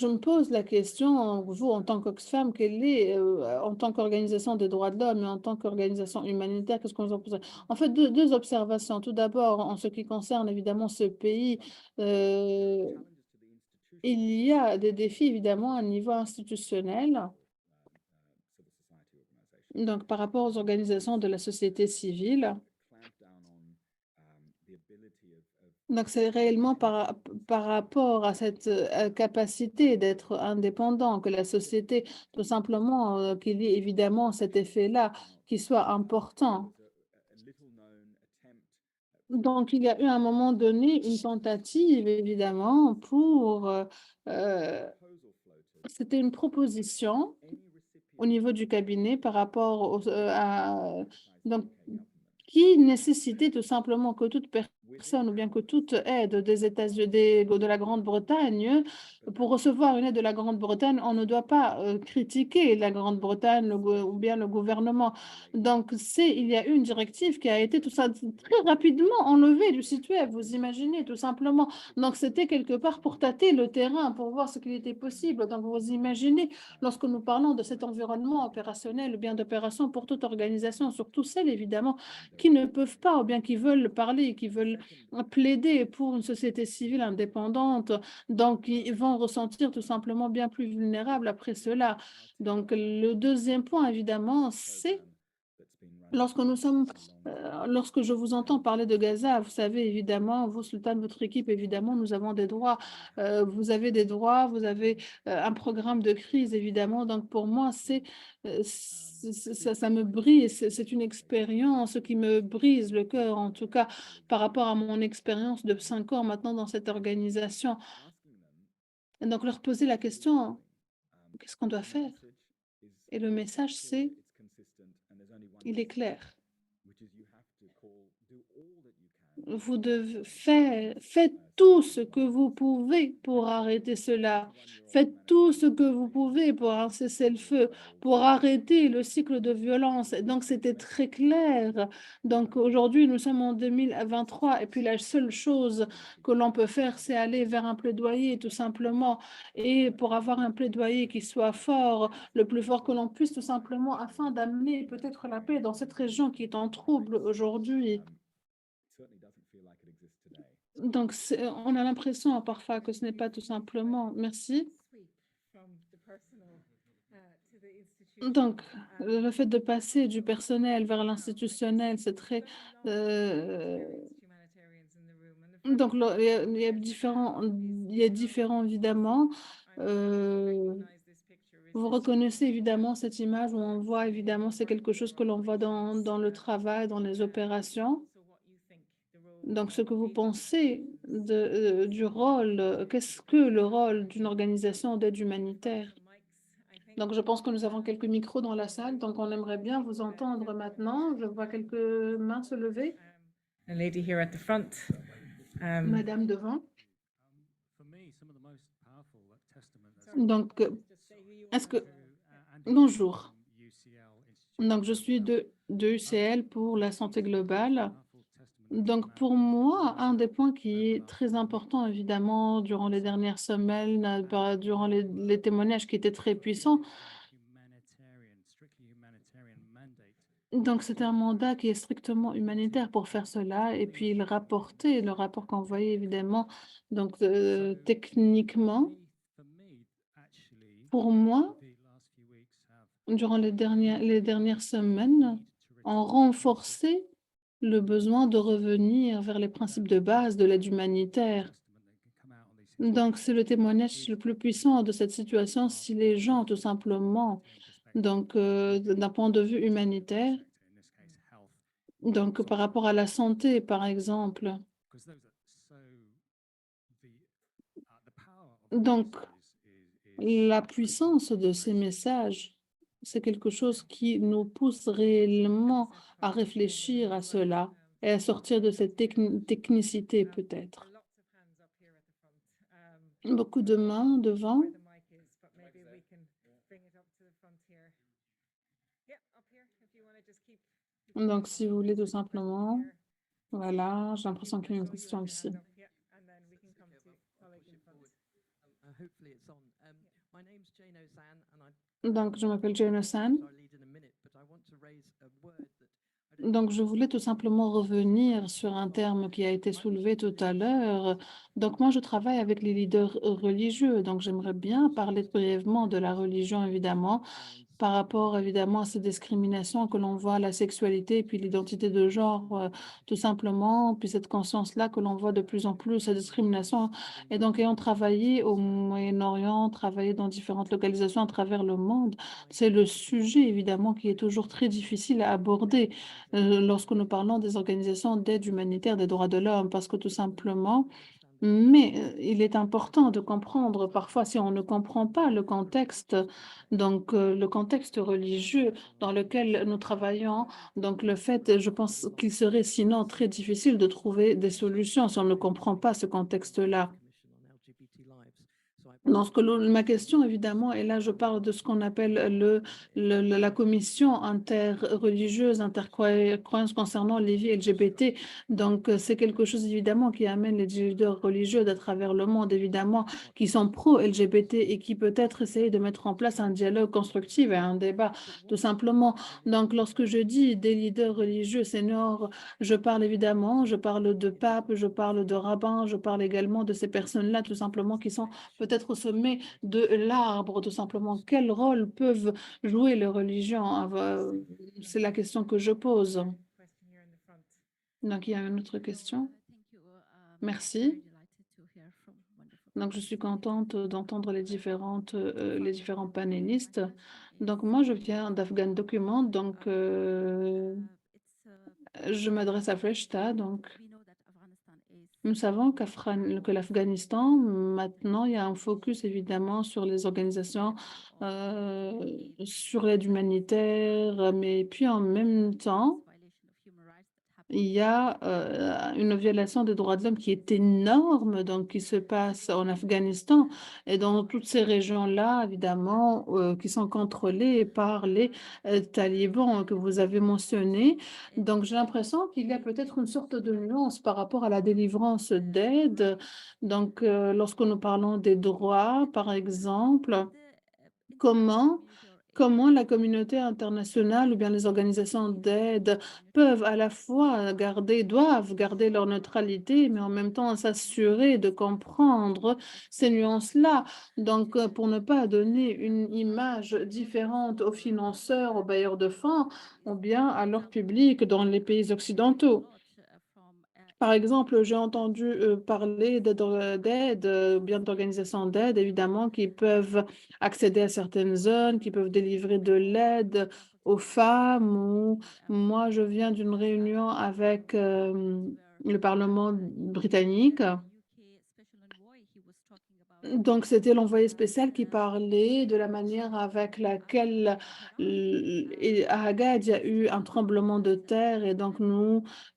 me pose la question, vous, en tant qu'Oxfam, quelle est, en tant qu'organisation des droits de l'homme et en tant qu'organisation humanitaire, qu'est-ce qu'on en pense? En fait, deux observations. Tout d'abord, en ce qui concerne évidemment ce pays, euh, il y a des défis évidemment à niveau institutionnel. Donc, par rapport aux organisations de la société civile, donc c'est réellement par rapport à cette capacité d'être indépendant que la société, tout simplement, qu'il y ait évidemment cet effet-là qui soit important. Donc, il y a eu à un moment donné une tentative, évidemment, euh, c'était une proposition au niveau du cabinet par rapport donc, qui nécessitait tout simplement que toute personne ou bien que toute aide des États-Unis, de la Grande-Bretagne, pour recevoir une aide de la Grande-Bretagne, on ne doit pas critiquer la Grande-Bretagne ou bien le gouvernement. Donc, il y a eu une directive qui a été tout ça très rapidement enlevée du site web, vous imaginez, tout simplement. Donc, c'était quelque part pour tâter le terrain, pour voir ce qu'il était possible. Donc, vous imaginez, lorsque nous parlons de cet environnement opérationnel ou bien d'opération pour toute organisation, surtout celles évidemment qui ne peuvent pas ou bien qui veulent parler, qui veulent plaider pour une société civile indépendante, donc ils vont ressentir tout simplement bien plus vulnérables après cela. Donc le deuxième point évidemment, c'est lorsque je vous entends parler de Gaza, vous savez évidemment, vous, Sultan, votre équipe, évidemment, nous avons des droits. Vous avez des droits, vous avez un programme de crise, évidemment. Donc pour moi, ça me brise. C'est une expérience qui me brise le cœur, en tout cas par rapport à mon expérience de 5 ans maintenant dans cette organisation. Et donc leur poser la question, qu'est-ce qu'on doit faire? Et le message, il est clair. Vous devez faites tout ce que vous pouvez pour arrêter cela. Faites tout ce que vous pouvez pour un cessez-le-feu, pour arrêter le cycle de violence. Et donc, c'était très clair. Donc, aujourd'hui, nous sommes en 2023 et puis la seule chose que l'on peut faire, c'est aller vers un plaidoyer, tout simplement. Et pour avoir un plaidoyer qui soit fort, le plus fort que l'on puisse, tout simplement, afin d'amener peut-être la paix dans cette région qui est en trouble aujourd'hui. Donc, on a l'impression parfois que ce n'est pas tout simplement. Merci. Donc, le fait de passer du personnel vers l'institutionnel, c'est très... euh, donc, il y a différents, évidemment. Euh, Vous reconnaissez évidemment cette image où on voit évidemment, c'est quelque chose que l'on voit dans le travail, dans les opérations. Donc, ce que vous pensez du rôle, qu'est-ce que le rôle d'une organisation d'aide humanitaire? Donc, je pense que nous avons quelques micros dans la salle, donc on aimerait bien vous entendre maintenant. Je vois quelques mains se lever. A lady here at the front. Madame devant. Donc, est-ce que... Bonjour. Donc, je suis de UCL pour la santé globale. Donc, pour moi, un des points qui est très important, évidemment, durant les dernières semaines, durant les témoignages qui étaient très puissants, Donc, c'était un mandat qui est strictement humanitaire pour faire cela et puis il rapportait, le rapport qu'on voyait évidemment, donc techniquement, pour moi, durant les dernières semaines, ont renforcé le besoin de revenir vers les principes de base de l'aide humanitaire. Donc, c'est le témoignage le plus puissant de cette situation si les gens, tout simplement, donc d'un point de vue humanitaire, donc par rapport à la santé, par exemple. Donc, la puissance de ces messages, c'est quelque chose qui nous pousse réellement à réfléchir à cela et à sortir de cette technicité peut-être. Beaucoup de mains devant. Donc, si vous voulez tout simplement, voilà, j'ai l'impression qu'il y a une question ici. Donc, je m'appelle Jane Hassan. Donc, je voulais tout simplement revenir sur un terme qui a été soulevé tout à l'heure. Donc, moi, je travaille avec les leaders religieux. Donc, j'aimerais bien parler brièvement de la religion, évidemment, par rapport évidemment à ces discriminations que l'on voit, la sexualité et puis l'identité de genre, tout simplement, puis cette conscience-là que l'on voit de plus en plus, cette discrimination. Et donc, ayant travaillé au Moyen-Orient, travaillé dans différentes localisations à travers le monde, c'est le sujet évidemment qui est toujours très difficile à aborder lorsque nous parlons des organisations d'aide humanitaire des droits de l'homme, parce que tout simplement, mais il est important de comprendre parfois si on ne comprend pas le contexte, donc le contexte religieux dans lequel nous travaillons, donc le fait, je pense qu'il serait sinon très difficile de trouver des solutions si on ne comprend pas ce contexte-là. Ma question, évidemment, et là je parle de ce qu'on appelle la commission interreligieuse, intercroyance concernant les vies LGBT. Donc, c'est quelque chose, évidemment, qui amène les leaders religieux de travers le monde, évidemment, qui sont pro-LGBT et qui peut-être essayent de mettre en place un dialogue constructif et un débat, tout simplement. Donc, lorsque je dis des leaders religieux seniors, je parle de papes, je parle de rabbins, je parle également de ces personnes-là, tout simplement, qui sont peut-être au sommet de l'arbre, tout simplement. Quel rôle peuvent jouer les religions? C'est la question que je pose. Donc, il y a une autre question. Merci. Donc, je suis contente d'entendre les différents panélistes. Donc, moi, je viens d'Afghan Document. Donc, je m'adresse à Freshta. Donc, nous savons que l'Afghanistan, maintenant, il y a un focus évidemment sur les organisations, sur l'aide humanitaire, mais puis en même temps, il y a une violation des droits de l'homme qui est énorme, donc qui se passe en Afghanistan et dans toutes ces régions-là, évidemment, qui sont contrôlées par les talibans que vous avez mentionnés. Donc, j'ai l'impression qu'il y a peut-être une sorte de nuance par rapport à la délivrance d'aide. Donc, lorsque nous parlons des droits, par exemple, comment comment la communauté internationale ou bien les organisations d'aide peuvent à la fois doivent garder leur neutralité, mais en même temps s'assurer de comprendre ces nuances-là. Donc, pour ne pas donner une image différente aux financeurs, aux bailleurs de fonds, ou bien à leur public dans les pays occidentaux. Par exemple, j'ai entendu parler d'aide, bien d'organisations d'aide, évidemment, qui peuvent accéder à certaines zones, qui peuvent délivrer de l'aide aux femmes. Ou moi, je viens d'une réunion avec le Parlement britannique. Donc, c'était l'envoyé spécial qui parlait de la manière avec laquelle à Agad, il y a eu un tremblement de terre et donc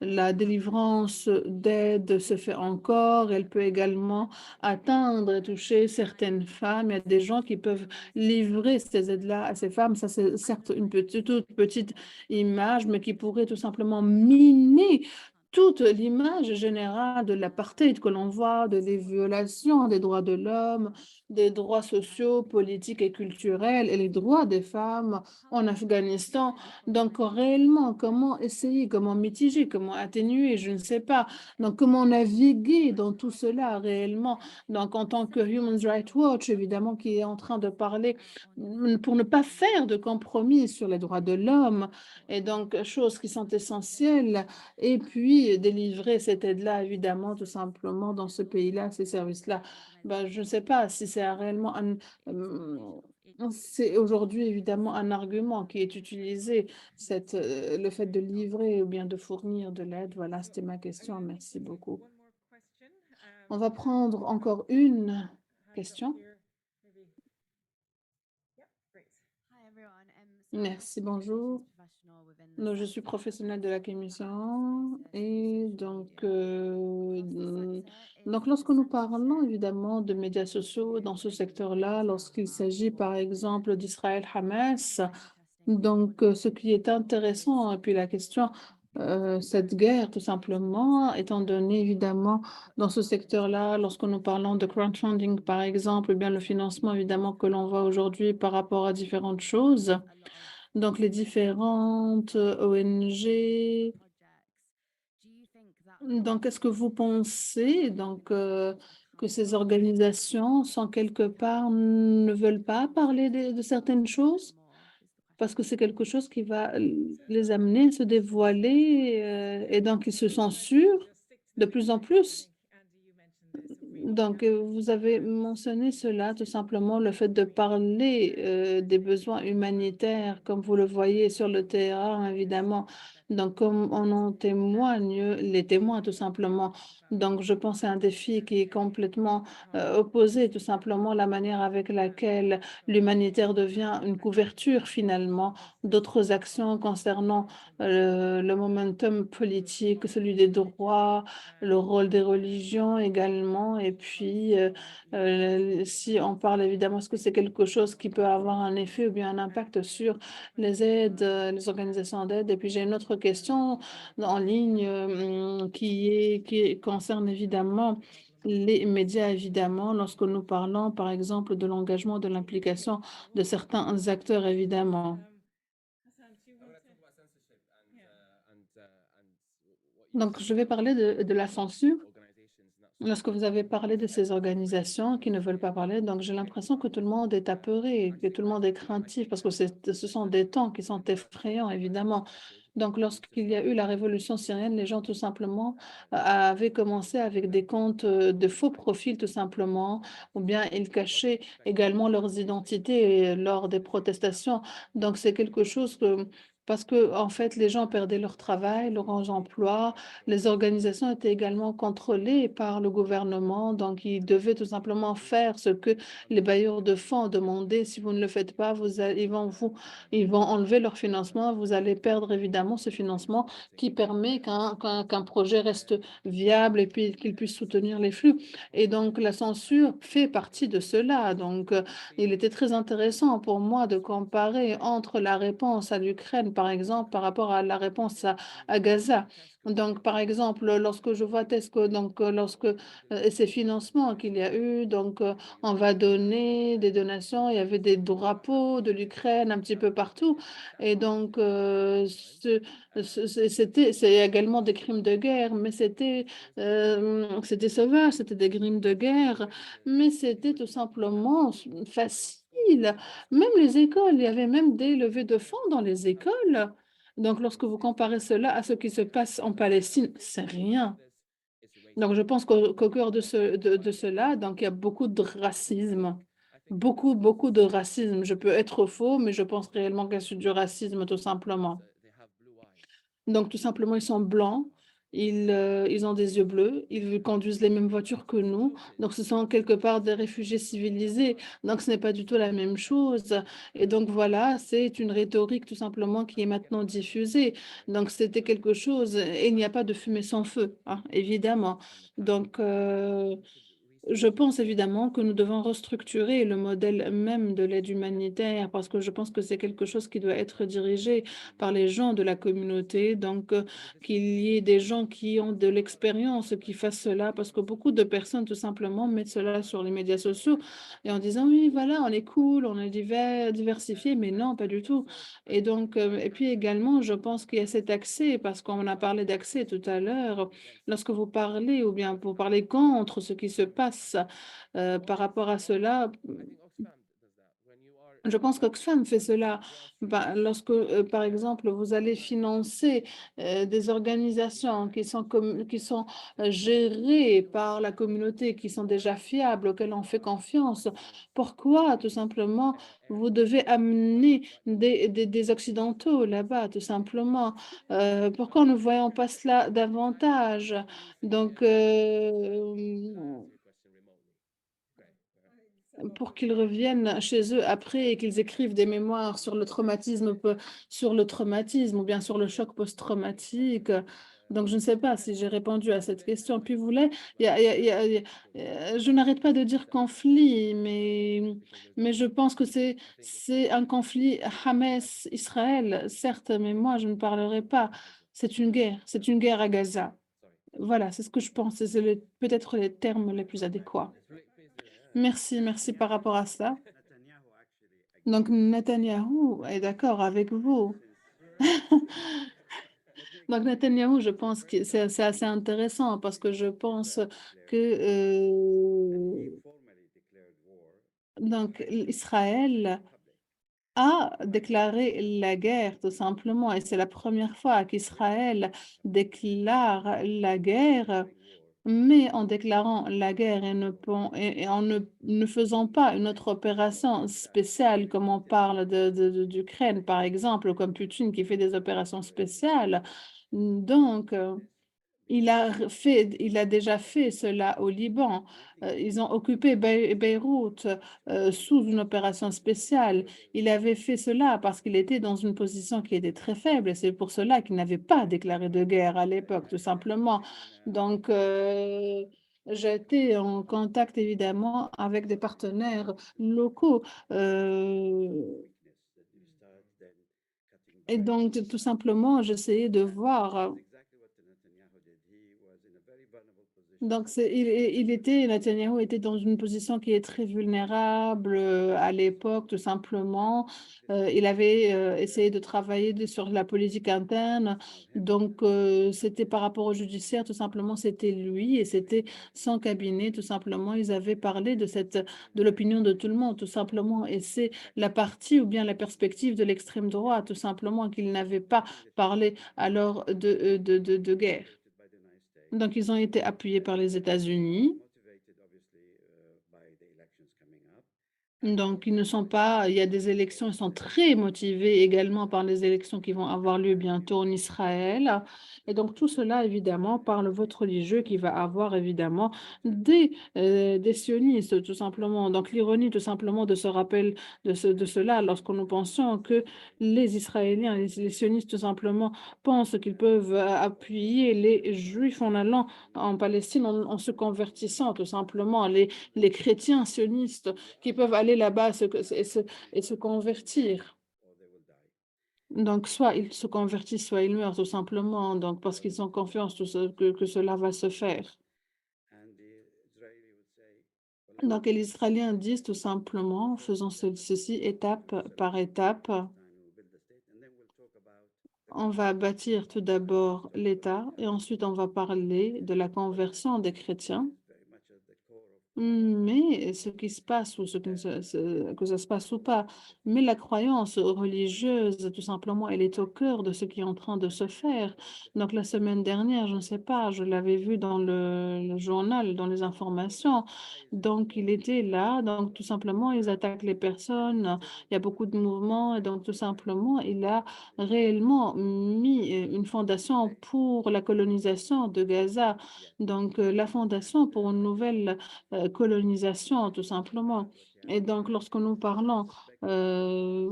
la délivrance d'aide se fait encore. Elle peut également atteindre et toucher certaines femmes. Il y a des gens qui peuvent livrer ces aides-là à ces femmes. Ça, c'est certes une toute petite image, mais qui pourrait tout simplement miner toute l'image générale de l'apartheid que l'on voit, de les violations des droits de l'homme, des droits sociaux, politiques et culturels et les droits des femmes en Afghanistan. Donc, réellement, comment essayer, comment mitiger, comment atténuer, je ne sais pas. Donc, comment naviguer dans tout cela réellement? Donc, en tant que Human Rights Watch, évidemment, qui est en train de parler pour ne pas faire de compromis sur les droits de l'homme, et donc, choses qui sont essentielles, et puis délivrer cette aide-là, évidemment, tout simplement, dans ce pays-là, ces services-là. Ben, je ne sais pas si c'est réellement c'est aujourd'hui évidemment un argument qui est utilisé, le fait de livrer ou bien de fournir de l'aide. Voilà, c'était ma question. Merci beaucoup. On va prendre encore une question. Merci, bonjour. Je suis professionnelle de la commission et donc lorsque nous parlons évidemment de médias sociaux dans ce secteur-là, lorsqu'il s'agit par exemple d'Israël-Hamas, donc ce qui est intéressant, et puis la question, cette guerre tout simplement, étant donné évidemment dans ce secteur-là, lorsque nous parlons de crowdfunding par exemple, ou bien le financement évidemment que l'on voit aujourd'hui par rapport à différentes choses. Donc, les différentes ONG. Donc, est-ce que vous pensez que ces organisations, sans quelque part, ne veulent pas parler de certaines choses? Parce que c'est quelque chose qui va les amener à se dévoiler et donc ils se censurent de plus en plus. Donc, vous avez mentionné cela, tout simplement, le fait de parler des besoins humanitaires, comme vous le voyez sur le terrain, évidemment. Donc, comme on en témoigne, les témoins, tout simplement. Donc, je pense à un défi qui est complètement opposé, tout simplement, la manière avec laquelle l'humanitaire devient une couverture, finalement, d'autres actions concernant le momentum politique, celui des droits, le rôle des religions également. Et puis, si on parle évidemment, est-ce que c'est quelque chose qui peut avoir un effet ou bien un impact sur les aides, les organisations d'aide? Et puis, j'ai une autre question en ligne qui concerne évidemment les médias, évidemment, lorsque nous parlons, par exemple, de l'engagement, de l'implication de certains acteurs, évidemment. Donc, je vais parler de la censure. Lorsque vous avez parlé de ces organisations qui ne veulent pas parler, donc j'ai l'impression que tout le monde est apeuré, que tout le monde est craintif, parce que ce sont des temps qui sont effrayants, évidemment. Donc, lorsqu'il y a eu la révolution syrienne, les gens tout simplement avaient commencé avec des comptes de faux profils, tout simplement, ou bien ils cachaient également leurs identités lors des protestations. Donc, c'est quelque chose que, parce que, en fait, les gens perdaient leur travail, leur emploi, les organisations étaient également contrôlées par le gouvernement, donc ils devaient tout simplement faire ce que les bailleurs de fonds demandaient. Si vous ne le faites pas, ils vont enlever leur financement. Vous allez perdre évidemment ce financement qui permet qu'un projet reste viable et puis qu'il puisse soutenir les flux. Et donc la censure fait partie de cela. Donc il était très intéressant pour moi de comparer entre la réponse à l'Ukraine, par exemple, par rapport à la réponse à Gaza. Donc, par exemple, lorsque je vois Tesco, donc ces financements qu'il y a eu, donc on va donner des donations, il y avait des drapeaux de l'Ukraine un petit peu partout, et donc c'est également des crimes de guerre, mais c'était sauvage, c'était des crimes de guerre, mais c'était tout simplement facile. Même les écoles, il y avait même des levées de fonds dans les écoles. Donc, lorsque vous comparez cela à ce qui se passe en Palestine, c'est rien. Donc, je pense qu'au cœur de cela, donc, il y a beaucoup de racisme. Beaucoup, beaucoup de racisme. Je peux être faux, mais je pense réellement qu'il y a du racisme, tout simplement. Donc, tout simplement, ils sont blancs, ils ont des yeux bleus, ils conduisent les mêmes voitures que nous. Donc, ce sont quelque part des réfugiés civilisés. Donc, ce n'est pas du tout la même chose. Et donc, voilà, c'est une rhétorique tout simplement qui est maintenant diffusée. Donc, c'était quelque chose, et il n'y a pas de fumée sans feu, hein, évidemment. Donc, Je pense évidemment que nous devons restructurer le modèle même de l'aide humanitaire parce que je pense que c'est quelque chose qui doit être dirigé par les gens de la communauté. Donc, qu'il y ait des gens qui ont de l'expérience qui fassent cela parce que beaucoup de personnes tout simplement mettent cela sur les médias sociaux et en disant oui, voilà, on est cool, on est diversifié, mais non, pas du tout. Et donc, et puis également, je pense qu'il y a cet accès parce qu'on a parlé d'accès tout à l'heure. Lorsque vous parlez ou bien vous parlez contre ce qui se passe, par rapport à cela, je pense qu'Oxfam fait cela. Bah, lorsque, par exemple, vous allez financer, des organisations qui sont, gérées par la communauté, qui sont déjà fiables, auxquelles on fait confiance, pourquoi tout simplement vous devez amener des occidentaux là-bas, tout simplement? Pourquoi ne voyons pas cela davantage? Donc, pour qu'ils reviennent chez eux après et qu'ils écrivent des mémoires sur le traumatisme ou bien sur le choc post-traumatique. Donc, je ne sais pas si j'ai répondu à cette question. Puis, vous voulez, je n'arrête pas de dire conflit, mais je pense que c'est un conflit Hamas-Israël, certes, mais moi, je ne parlerai pas. C'est une guerre à Gaza. Voilà, c'est ce que je pense. Et c'est peut-être les termes les plus adéquats. Merci, merci par rapport à ça. Donc, Netanyahou est d'accord avec vous. Donc, Netanyahou, je pense que c'est assez intéressant parce que je pense que donc, Israël a déclaré la guerre, tout simplement, et c'est la première fois qu'Israël déclare la guerre. Mais en déclarant la guerre et en ne faisant pas une autre opération spéciale, comme on parle d'Ukraine, par exemple, ou comme Poutine qui fait des opérations spéciales. Donc, il a déjà fait cela au Liban. Ils ont occupé Beyrouth sous une opération spéciale. Il avait fait cela parce qu'il était dans une position qui était très faible et c'est pour cela qu'il n'avait pas déclaré de guerre à l'époque, tout simplement. Donc, j'étais en contact évidemment avec des partenaires locaux. euh, et donc, tout simplement, j'essayais de voir. Donc, Netanyahou était dans une position qui est très vulnérable à l'époque, tout simplement. Il avait essayé de travailler sur la politique interne. Donc, c'était par rapport au judiciaire, tout simplement, c'était lui et c'était son cabinet, tout simplement. Ils avaient parlé de l'opinion de tout le monde, tout simplement. Et c'est la partie ou bien la perspective de l'extrême droite, tout simplement, qu'ils n'avaient pas parlé alors de guerre. Donc, ils ont été appuyés par les États-Unis. Donc, ils ne sont pas, il y a des élections, ils sont très motivés également par les élections qui vont avoir lieu bientôt en Israël. Et donc, tout cela, évidemment, par le vote religieux qui va avoir, évidemment, des sionistes, tout simplement. Donc, l'ironie, tout simplement, de ce rappel de cela, lorsque nous pensons que les Israéliens, les sionistes, tout simplement, pensent qu'ils peuvent appuyer les Juifs en allant en Palestine, en se convertissant, tout simplement, les chrétiens sionistes qui peuvent aller là-bas et se convertir. Donc, soit ils se convertissent, soit ils meurent tout simplement, donc parce qu'ils ont confiance que cela va se faire. Donc, et les Israéliens disent tout simplement, faisons ceci étape par étape. On va bâtir tout d'abord l'État et ensuite on va parler de la conversion des chrétiens. Mais ce qui se passe ou que ça se passe ou pas, mais la croyance religieuse, tout simplement, elle est au cœur de ce qui est en train de se faire. Donc la semaine dernière, je ne sais pas, je l'avais vu dans le journal, dans les informations. Donc il était là, donc tout simplement, ils attaquent les personnes. Il y a beaucoup de mouvements et donc tout simplement, il a réellement mis une fondation pour la colonisation de Gaza. Donc la fondation pour une nouvelle colonisation, tout simplement. Et donc, lorsque nous parlons euh,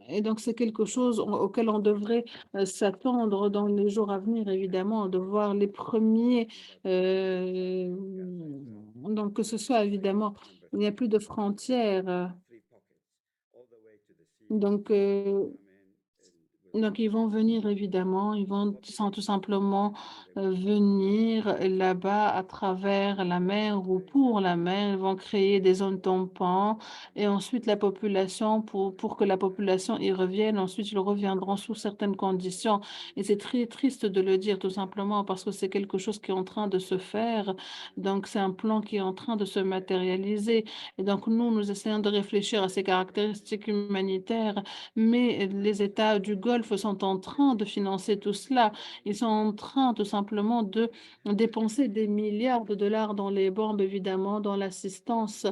Et donc c'est quelque chose auquel on devrait, s'attendre dans les jours à venir évidemment, de voir les premiers donc que ce soit évidemment il n'y a plus de frontières, donc donc ils vont venir évidemment, ils vont tout simplement, venir là-bas à travers la mer ou pour la mer. Ils vont créer des zones tampons et ensuite la population pour que la population y revienne, ensuite ils reviendront sous certaines conditions et c'est très triste de le dire tout simplement parce que c'est quelque chose qui est en train de se faire. Donc c'est un plan qui est en train de se matérialiser et donc nous essayons de réfléchir à ces caractéristiques humanitaires mais les États du Golfe sont en train de financer tout cela. Ils sont en train tout simplement de dépenser des milliards de dollars dans les bombes, évidemment, dans l'assistance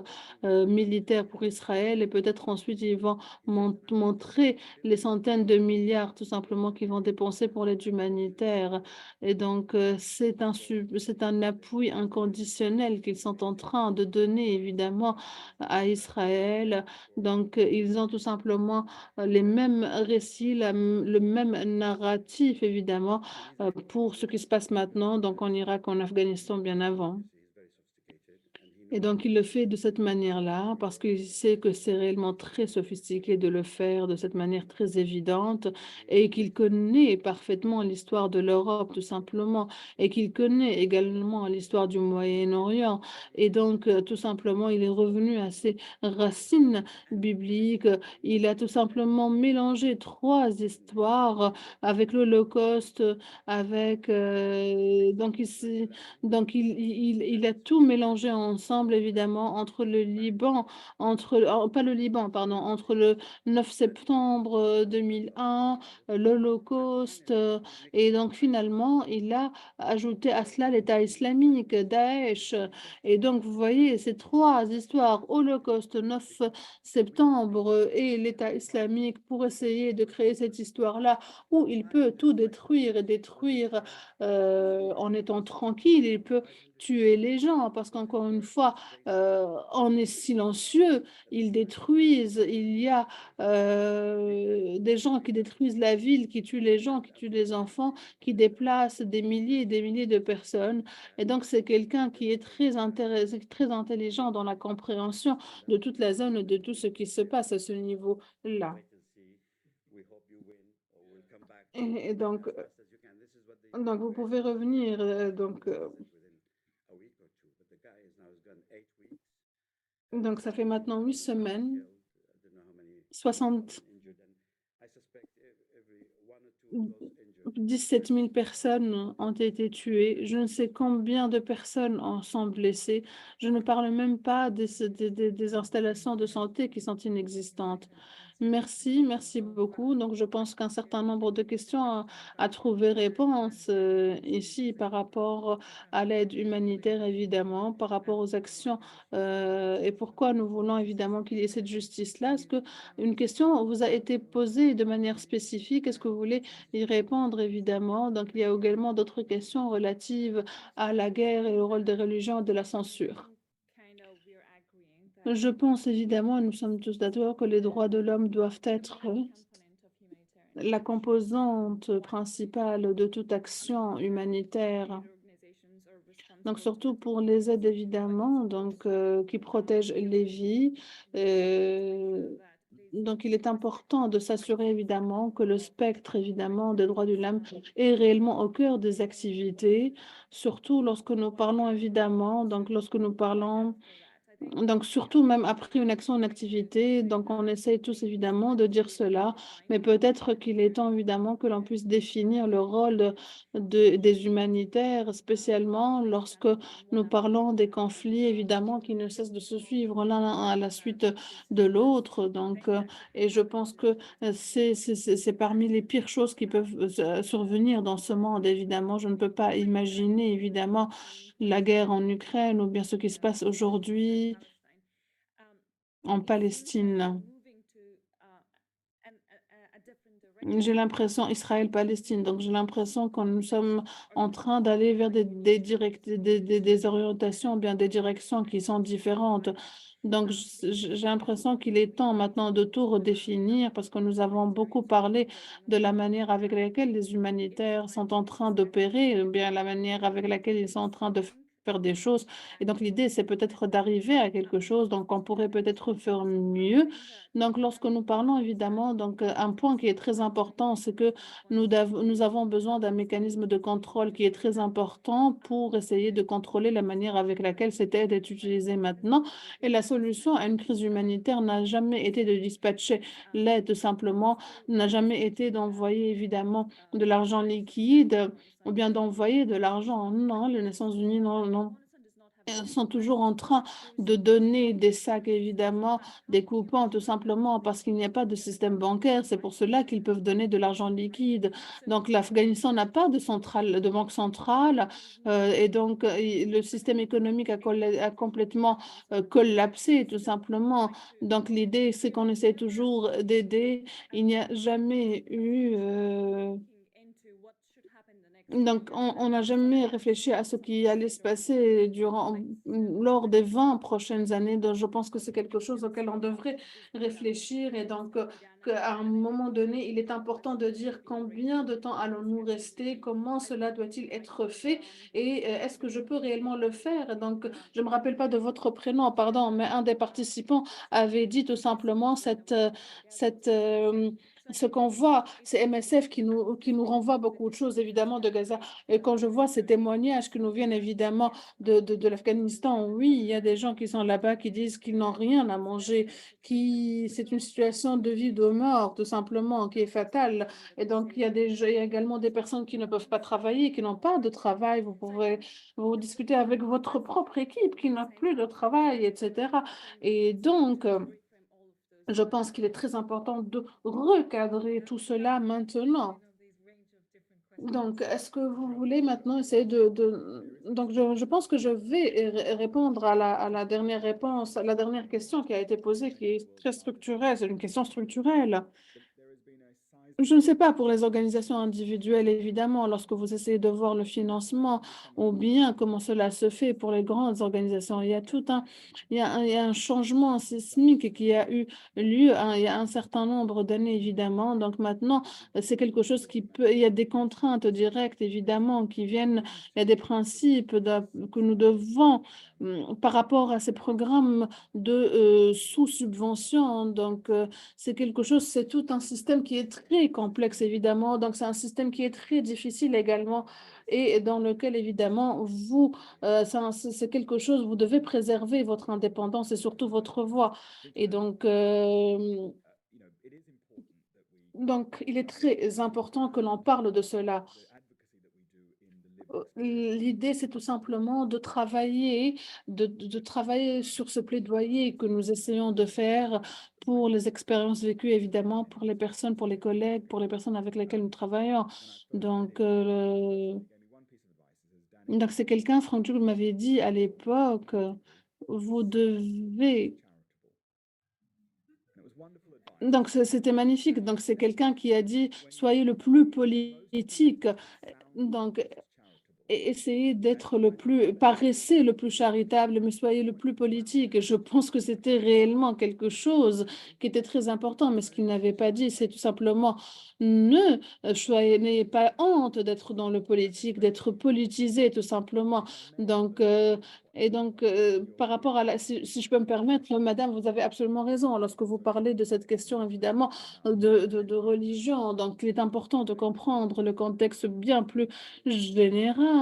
militaire pour Israël. Et peut-être ensuite, ils vont montrer les centaines de milliards tout simplement qu'ils vont dépenser pour l'aide humanitaire. Et donc, c'est un appui inconditionnel qu'ils sont en train de donner, évidemment, à Israël. Donc, ils ont tout simplement les mêmes récits, le même narratif évidemment pour ce qui se passe maintenant, donc en Irak, en Afghanistan bien avant. Et donc, il le fait de cette manière-là parce qu'il sait que c'est réellement très sophistiqué de le faire de cette manière très évidente et qu'il connaît parfaitement l'histoire de l'Europe, tout simplement, et qu'il connaît également l'histoire du Moyen-Orient. Et donc, tout simplement, il est revenu à ses racines bibliques. Il a tout simplement mélangé trois histoires avec l'Holocauste, avec donc il a tout mélangé ensemble évidemment entre le Liban, pas le Liban pardon, entre le 9 septembre, 2001, l'Holocauste, et donc finalement il a ajouté à cela l'État islamique, Daesh, et donc vous voyez ces 3 histoires, Holocauste, 9 septembre, et l'État islamique pour essayer de créer cette histoire-là où il peut tout détruire et détruire en étant tranquille, il peut tuer les gens parce qu'encore une fois, on est silencieux, ils détruisent, il y a, des gens qui détruisent la ville, qui tuent les gens, qui tuent les enfants, qui déplacent des milliers et des milliers de personnes et donc c'est quelqu'un qui est très intéressé, très intelligent dans la compréhension de toute la zone, de tout ce qui se passe à ce niveau-là et donc vous pouvez revenir, donc ça fait maintenant 8 semaines, 60 17 000 personnes ont été tuées. Je ne sais combien de personnes en sont blessées. Je ne parle même pas des installations de santé qui sont inexistantes. Merci, merci beaucoup. Donc, je pense qu'un certain nombre de questions a trouvé réponse ici par rapport à l'aide humanitaire, évidemment, par rapport aux actions et pourquoi nous voulons évidemment qu'il y ait cette justice-là. Est-ce que une question vous a été posée de manière spécifique? Est-ce que vous voulez y répondre évidemment. Donc, il y a également d'autres questions relatives à la guerre et au rôle des religions et de la censure. Je pense évidemment, nous sommes tous d'accord, que les droits de l'homme doivent être la composante principale de toute action humanitaire. Donc, surtout pour les aides évidemment, donc qui protègent les vies. Donc, il est important de s'assurer évidemment que le spectre évidemment des droits de l'homme est réellement au cœur des activités, surtout lorsque nous parlons évidemment, donc lorsque nous parlons donc surtout même après une action, une activité, donc on essaye tous évidemment de dire cela, mais peut-être qu'il est temps évidemment que l'on puisse définir le rôle des humanitaires, spécialement lorsque nous parlons des conflits évidemment qui ne cessent de se suivre l'un à la suite de l'autre. Donc, et je pense que c'est parmi les pires choses qui peuvent survenir dans ce monde, évidemment. Je ne peux pas imaginer évidemment la guerre en Ukraine ou bien ce qui se passe aujourd'hui en Palestine. J'ai l'impression, Israël-Palestine, donc j'ai l'impression que nous sommes en train d'aller vers des orientations, bien des directions qui sont différentes. Donc j'ai l'impression qu'il est temps maintenant de tout redéfinir parce que nous avons beaucoup parlé de la manière avec laquelle les humanitaires sont en train d'opérer, ou bien la manière avec laquelle ils sont en train de faire des choses. Et donc l'idée, c'est peut-être d'arriver à quelque chose, donc on pourrait peut-être faire mieux. Donc, lorsque nous parlons évidemment, donc un point qui est très important, c'est que nous avons besoin d'un mécanisme de contrôle qui est très important pour essayer de contrôler la manière avec laquelle cette aide est utilisée maintenant. Et la solution à une crise humanitaire n'a jamais été de dispatcher l'aide simplement, n'a jamais été d'envoyer évidemment de l'argent liquide ou bien d'envoyer de l'argent. Non, les Nations Unies, non, non. Elles sont toujours en train de donner des sacs, évidemment, des coupons, tout simplement parce qu'il n'y a pas de système bancaire. C'est pour cela qu'ils peuvent donner de l'argent liquide. Donc, l'Afghanistan n'a pas de banque centrale et donc le système économique a complètement collapsé, tout simplement. Donc, l'idée, c'est qu'on essaie toujours d'aider. Il n'y a jamais eu donc, on n'a jamais réfléchi à ce qui allait se passer lors des 20 prochaines années. Donc, je pense que c'est quelque chose auquel on devrait réfléchir. Et donc, qu'à un moment donné, il est important de dire combien de temps allons-nous rester, comment cela doit-il être fait et est-ce que je peux réellement le faire? Donc, je ne me rappelle pas de votre prénom, pardon, mais un des participants avait dit tout simplement cette, ce qu'on voit, c'est MSF qui nous renvoie beaucoup de choses, évidemment, de Gaza. Et quand je vois ces témoignages qui nous viennent, évidemment, de l'Afghanistan, oui, il y a des gens qui sont là-bas qui disent qu'ils n'ont rien à manger, c'est une situation de vie, de mort, tout simplement, qui est fatale. Et donc, il y a également des personnes qui ne peuvent pas travailler, qui n'ont pas de travail. Vous pourrez vous discuter avec votre propre équipe qui n'a plus de travail, etc. Et donc, je pense qu'il est très important de recadrer tout cela maintenant. Donc, est-ce que vous voulez maintenant essayer Donc, je pense que je vais répondre à la dernière réponse, à la dernière question qui a été posée, qui est très structurelle. C'est une question structurelle. Je ne sais pas pour les organisations individuelles, évidemment, lorsque vous essayez de voir le financement ou bien comment cela se fait pour les grandes organisations. Il y a un changement sismique qui a eu lieu il y a un certain nombre d'années, évidemment. Donc maintenant, c'est quelque chose il y a des contraintes directes, évidemment, qui viennent, il y a des principes que nous devons, par rapport à ces programmes de sous-subvention. Donc, c'est quelque chose, c'est tout un système qui est très complexe, évidemment. Donc, c'est un système qui est très difficile également et dans lequel, évidemment, c'est quelque chose, vous devez préserver votre indépendance et surtout votre voix. Et donc, il est très important que l'on parle de cela. L'idée, c'est tout simplement de travailler sur ce plaidoyer que nous essayons de faire pour les expériences vécues, évidemment, pour les personnes, pour les collègues, pour les personnes avec lesquelles nous travaillons. Donc, donc c'est quelqu'un, Franck Joule m'avait dit à l'époque, vous devez. Donc, c'était magnifique. Donc, c'est quelqu'un qui a dit, soyez le plus politique. Donc, et essayez d'être le plus, paraissez le plus charitable, mais soyez le plus politique. Et je pense que c'était réellement quelque chose qui était très important, mais ce qu'il n'avait pas dit, c'est tout simplement ne n'ayez pas honte d'être dans le politique, d'être politisé, tout simplement. Donc, par rapport à si je peux me permettre, madame, vous avez absolument raison lorsque vous parlez de cette question, évidemment, de religion. Donc, il est important de comprendre le contexte bien plus général.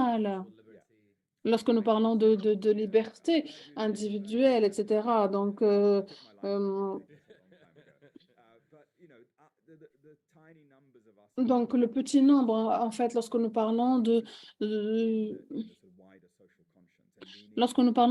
Lorsque nous parlons de liberté individuelle, etc. Donc, le petit nombre, en fait, lorsque nous parlons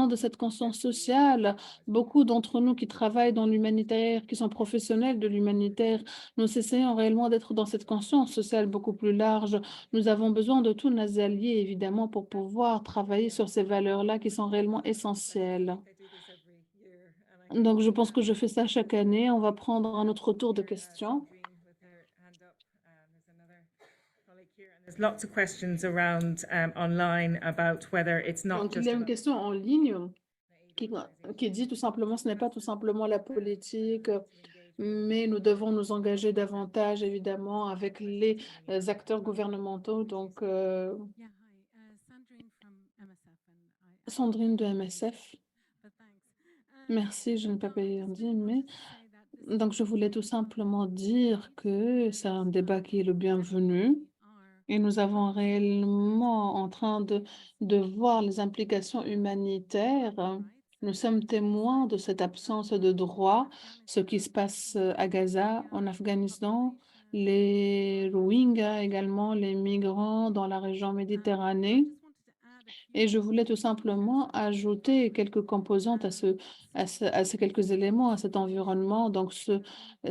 de cette conscience sociale, beaucoup d'entre nous qui travaillent dans l'humanitaire, qui sont professionnels de l'humanitaire, nous essayons réellement d'être dans cette conscience sociale beaucoup plus large. Nous avons besoin de tous nos alliés, évidemment, pour pouvoir travailler sur ces valeurs-là qui sont réellement essentielles. Donc, je pense que je fais ça chaque année. On va prendre un autre tour de questions. There's lots of questions around online about whether it's not Donc, il y just a une about question en ligne qui, qui dit tout simplement, ce n'est pas tout simplement la politique, mais nous devons nous engager davantage, évidemment, avec les acteurs gouvernementaux. Donc, Yeah, hi, Sandrine from MSF, and I Sandrine de MSF, but thanks. merci, je n'ai pas Well, I payé just un really dîme, mais wanted to say that this donc je voulais tout simplement dire que c'est un débat qui est le bienvenu. are Et nous avons réellement en train de voir les implications humanitaires. Nous sommes témoins de cette absence de droit, ce qui se passe à Gaza, en Afghanistan, les Rohingyas également, les migrants dans la région Méditerranée. Et je voulais tout simplement ajouter quelques composantes à ces quelques éléments, à cet environnement. Donc,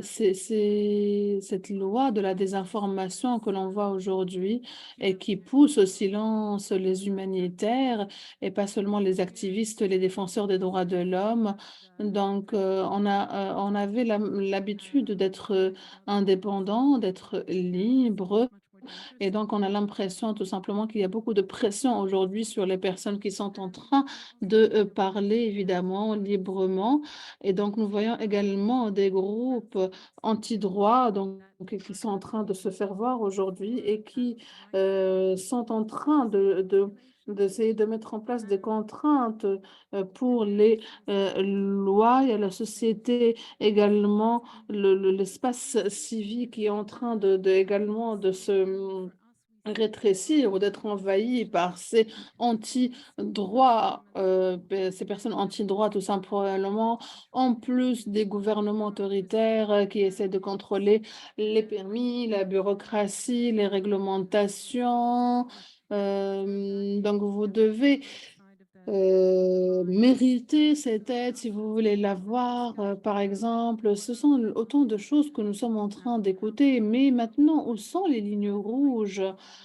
cette loi de la désinformation que l'on voit aujourd'hui et qui pousse au silence les humanitaires et pas seulement les activistes, les défenseurs des droits de l'homme. Donc, on avait l'habitude d'être indépendant, d'être libre. Et donc, on a l'impression tout simplement qu'il y a beaucoup de pression aujourd'hui sur les personnes qui sont en train de parler, évidemment, librement. Et donc, nous voyons également des groupes anti-droit donc, qui sont en train de se faire voir aujourd'hui et qui sont en train d'essayer de mettre en place des contraintes pour les lois. Il y a la société également, l'espace civique qui est en train également de se rétrécir ou d'être envahi par ces anti-droits, ces personnes anti-droits tout simplement, en plus des gouvernements autoritaires qui essaient de contrôler les permis, la bureaucratie, les réglementations. Donc, vous devez mériter cette aide si vous voulez l'avoir, par exemple. Ce sont autant de choses que nous sommes en train d'écouter. Mais maintenant, où sont les lignes rouges?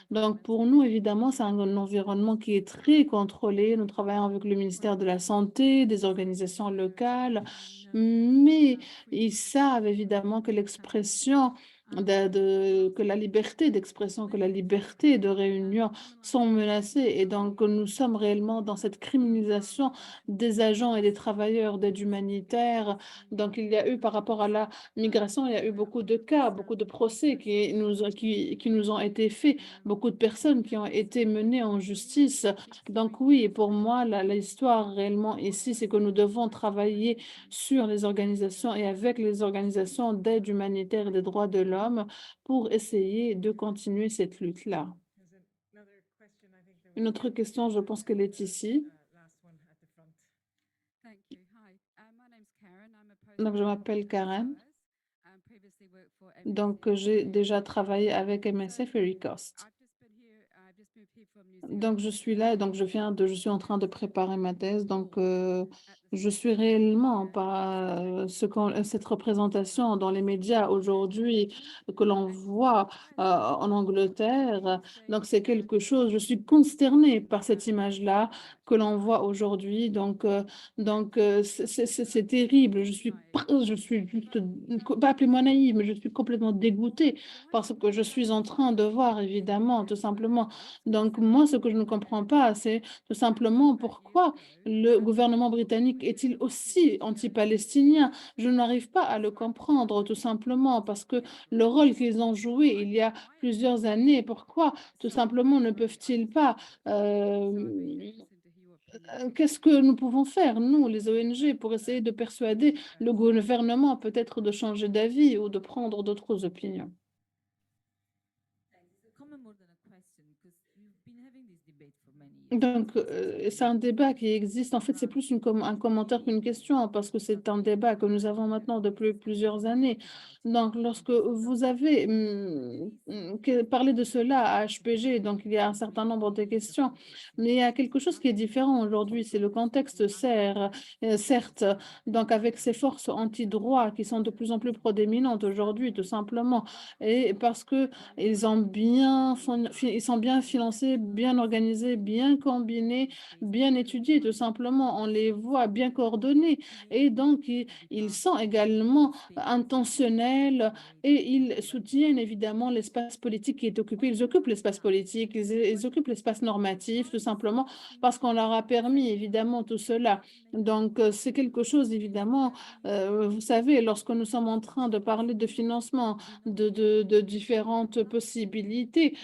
Donc, pour nous, évidemment, c'est un environnement qui est très contrôlé. Nous travaillons avec le ministère de la Santé, des organisations locales, mais ils savent évidemment que l'expression que la liberté d'expression, que la liberté de réunion sont menacées. Et donc, nous sommes réellement dans cette criminalisation des agents et des travailleurs d'aide humanitaire. Donc, il y a eu, par rapport à la migration, il y a eu beaucoup de cas, beaucoup de procès qui nous ont été faits, beaucoup de personnes qui ont été menées en justice. Donc, oui, pour moi, l'histoire réellement ici, c'est que nous devons travailler sur les organisations et avec les organisations d'aide humanitaire et des droits de l'homme pour essayer de continuer cette lutte-là. Une autre question, je pense qu'elle est ici. Donc, je m'appelle Karen. Donc, j'ai déjà travaillé avec MSF et Ricost. Donc, je suis là, donc je suis en train de préparer ma thèse. Donc, je suis réellement par cette représentation dans les médias aujourd'hui que l'on voit en Angleterre. Donc, c'est quelque chose, je suis consternée par cette image-là que l'on voit aujourd'hui. Donc, c'est terrible. Je suis juste, pas appelez-moi naïve, mais je suis complètement dégoûtée parce que je suis en train de voir, évidemment, tout simplement. Donc, moi, ce que je ne comprends pas, c'est tout simplement pourquoi le gouvernement britannique est-il aussi anti-palestinien? Je n'arrive pas à le comprendre, tout simplement, parce que le rôle qu'ils ont joué il y a plusieurs années, pourquoi tout simplement ne peuvent-ils pas qu'est-ce que nous pouvons faire, nous, les ONG, pour essayer de persuader le gouvernement peut-être de changer d'avis ou de prendre d'autres opinions? Donc, c'est un débat qui existe. En fait, c'est plus un commentaire qu'une question, hein, parce que c'est un débat que nous avons maintenant depuis plusieurs années. Donc, lorsque vous avez parlé de cela à HPG, donc il y a un certain nombre de questions, mais il y a quelque chose qui est différent aujourd'hui, c'est le contexte, certes, donc avec ces forces anti-droit qui sont de plus en plus prodéminentes aujourd'hui, tout simplement, et parce que ils sont bien financés, bien organisés, bien combinés, bien étudiés, tout simplement. On les voit bien coordonnés. Et donc, ils sont également intentionnels et ils soutiennent évidemment l'espace politique qui est occupé. Ils occupent l'espace politique, ils occupent l'espace normatif, tout simplement parce qu'on leur a permis évidemment tout cela. Donc, c'est quelque chose évidemment, vous savez, lorsque nous sommes en train de parler de financement, de différentes possibilités,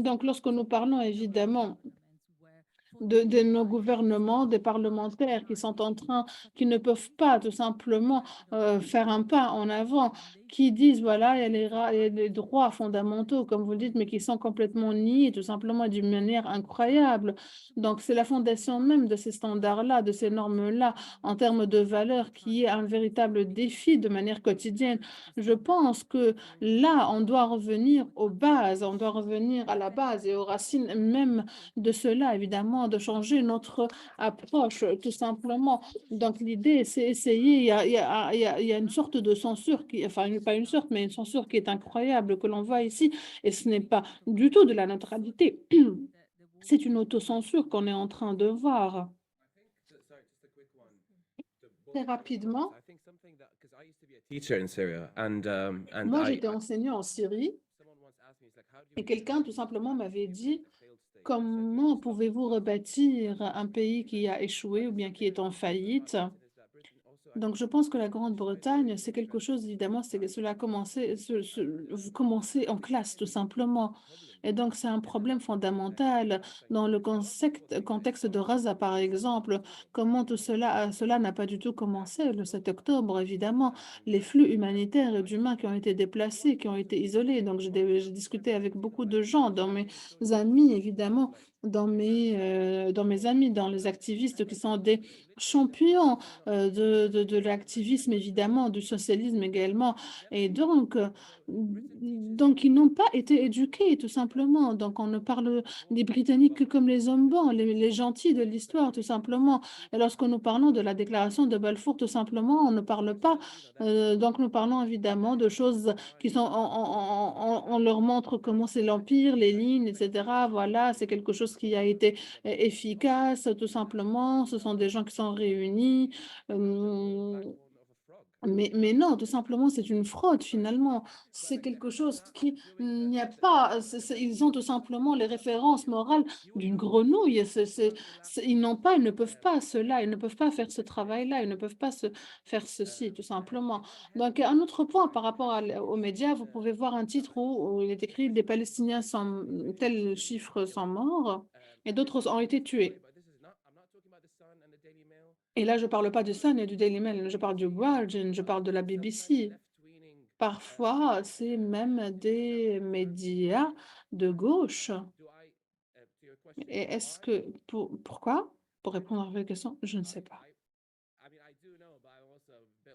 donc lorsque nous parlons évidemment de nos gouvernements, des parlementaires qui sont en train, qui ne peuvent pas tout simplement faire un pas en avant, qui disent, voilà, il y a les droits fondamentaux, comme vous le dites, mais qui sont complètement niés tout simplement d'une manière incroyable. Donc, c'est la fondation même de ces standards-là, de ces normes-là, en termes de valeurs, qui est un véritable défi de manière quotidienne. Je pense que là, on doit revenir aux bases, on doit revenir à la base et aux racines même de cela, évidemment, de changer notre approche, tout simplement. Donc, l'idée, c'est essayer, il y a une sorte de censure, enfin, pas une sorte, mais une censure qui est incroyable que l'on voit ici, et ce n'est pas du tout de la neutralité. C'est une autocensure qu'on est en train de voir. Très rapidement, moi, j'étais enseignant en Syrie, et quelqu'un, tout simplement, m'avait dit, comment pouvez-vous rebâtir un pays qui a échoué ou bien qui est en faillite? Donc, je pense que la Grande-Bretagne, c'est quelque chose, évidemment, c'est que cela a commencé, vous commencez en classe, tout simplement. Et donc, c'est un problème fondamental dans le contexte de Gaza, par exemple. Comment tout cela n'a pas du tout commencé le 7 octobre, évidemment. Les flux humanitaires et d'humains qui ont été déplacés, qui ont été isolés. Donc, j'ai discuté avec beaucoup de gens, dans mes amis, évidemment, dans mes amis, dans les activistes qui sont des champions de l'activisme, évidemment, du socialisme également. Et donc ils n'ont pas été éduqués, tout simplement. Donc, on ne parle des Britanniques que comme les hommes bons, les gentils de l'histoire, tout simplement. Et lorsque nous parlons de la déclaration de Balfour, tout simplement, on ne parle pas. Donc, nous parlons évidemment de choses qui sont, on leur montre comment c'est l'Empire, les lignes, etc. Voilà, c'est quelque chose qui a été efficace, tout simplement. Ce sont des gens qui sont réunis. Mais non, tout simplement, c'est une fraude finalement. C'est quelque chose qui il n'y a pas. Ils ont tout simplement les références morales d'une grenouille. Ils n'ont pas, ils ne peuvent pas cela, ils ne peuvent pas faire ce travail-là, ils ne peuvent pas faire ceci, tout simplement. Donc, un autre point par rapport aux médias, vous pouvez voir un titre où il est écrit des Palestiniens sont, tels chiffres sont morts et d'autres ont été tués. Et là, je ne parle pas du Sun et du Daily Mail, je parle du Guardian, je parle de la BBC. Parfois, c'est même des médias de gauche. Et est-ce que, pourquoi? Pour répondre à votre question, je ne sais pas.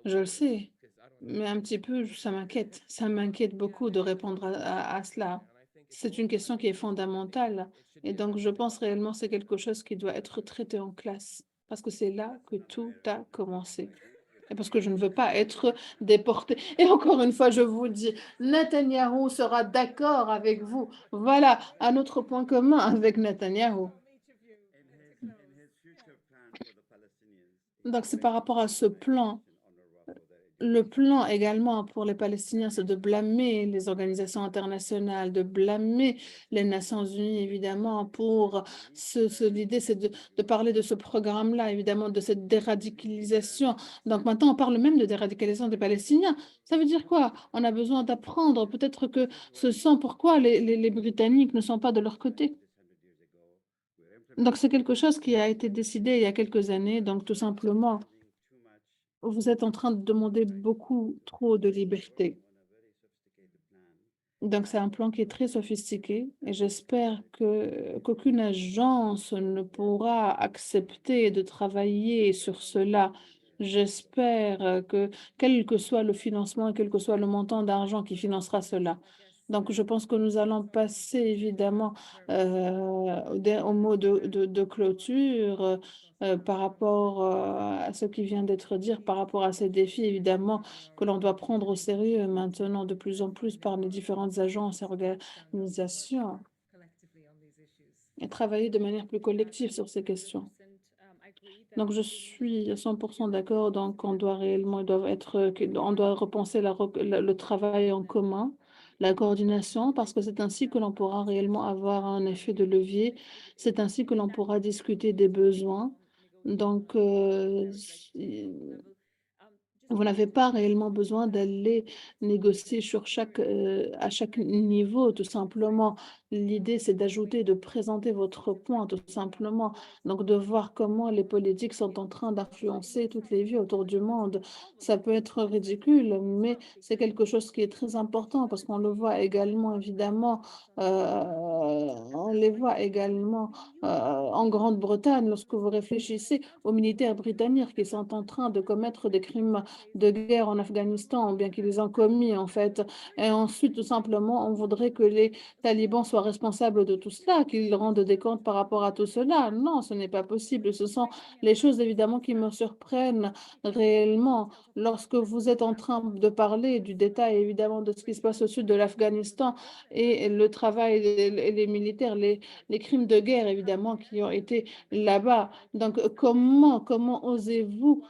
Je le sais, mais un petit peu, ça m'inquiète. Ça m'inquiète beaucoup de répondre à cela. C'est une question qui est fondamentale. Et donc, je pense réellement que c'est quelque chose qui doit être traité en classe, parce que c'est là que tout a commencé. Et parce que je ne veux pas être déportée. Et encore une fois, je vous dis, Netanyahou sera d'accord avec vous. Voilà un autre point commun avec Netanyahou. Donc, c'est par rapport à ce plan. Le plan également pour les Palestiniens, c'est de blâmer les organisations internationales, de blâmer les Nations Unies, évidemment, pour l'idée, c'est de parler de ce programme-là, évidemment, de cette déradicalisation. Donc maintenant, on parle même de déradicalisation des Palestiniens. Ça veut dire quoi? On a besoin d'apprendre. Peut-être que ce sont pourquoi les Britanniques ne sont pas de leur côté. Donc c'est quelque chose qui a été décidé il y a quelques années. Donc tout simplement, vous êtes en train de demander beaucoup trop de liberté. Donc, c'est un plan qui est très sophistiqué et j'espère qu'aucune agence ne pourra accepter de travailler sur cela. J'espère que quel que soit le financement et quel que soit le montant d'argent qui financera cela. Donc, je pense que nous allons passer évidemment au mot de clôture par rapport à ce qui vient d'être dit, par rapport à ces défis, évidemment que l'on doit prendre au sérieux maintenant de plus en plus par les différentes agences et organisations. et travailler de manière plus collective sur ces questions. Donc, je suis à 100% d'accord. Donc, on doit réellement, on doit repenser le travail en commun, la coordination, parce que c'est ainsi que l'on pourra réellement avoir un effet de levier. C'est ainsi que l'on pourra discuter des besoins. Donc, vous n'avez pas réellement besoin d'aller négocier à chaque niveau, tout simplement. L'idée, c'est d'ajouter, de présenter votre point, tout simplement. Donc, de voir comment les politiques sont en train d'influencer toutes les vies autour du monde. Ça peut être ridicule, mais c'est quelque chose qui est très important parce qu'on le voit également, évidemment, on les voit également en Grande-Bretagne, lorsque vous réfléchissez aux militaires britanniques qui sont en train de commettre des crimes de guerre en Afghanistan, ou bien qu'ils les ont commis en fait. Et ensuite, tout simplement, on voudrait que les talibans soient responsables de tout cela, qu'ils rendent des comptes par rapport à tout cela. Non, ce n'est pas possible. Ce sont les choses évidemment qui me surprennent réellement. Lorsque vous êtes en train de parler du détail évidemment de ce qui se passe au sud de l'Afghanistan et le travail et les militaires, les crimes de guerre évidemment qui ont été là-bas. Donc comment osez-vous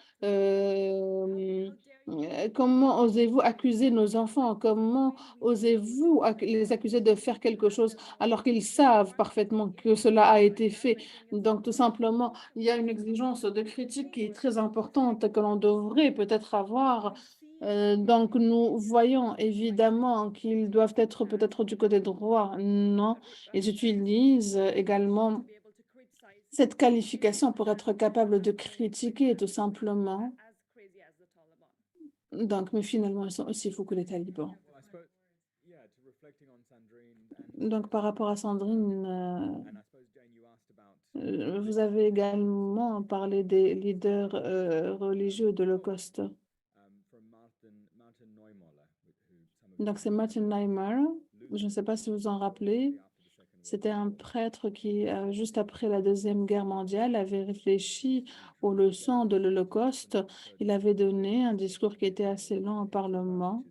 comment osez-vous accuser nos enfants? Comment osez-vous les accuser de faire quelque chose alors qu'ils savent parfaitement que cela a été fait? Donc, tout simplement, il y a une exigence de critique qui est très importante que l'on devrait peut-être avoir. Donc, nous voyons évidemment qu'ils doivent être peut-être du côté droit. Non, ils utilisent également cette qualification pour être capable de critiquer tout simplement. Donc, mais finalement, ils sont aussi fous que les talibans. Donc, par rapport à Sandrine, vous avez également parlé des leaders religieux de l'Holocauste. Donc, c'est Martin Niemöller. Je ne sais pas si vous en rappelez. C'était un prêtre qui, juste après la Deuxième Guerre mondiale, avait réfléchi aux leçons de l'Holocauste. Il avait donné un discours qui était assez long au Parlement.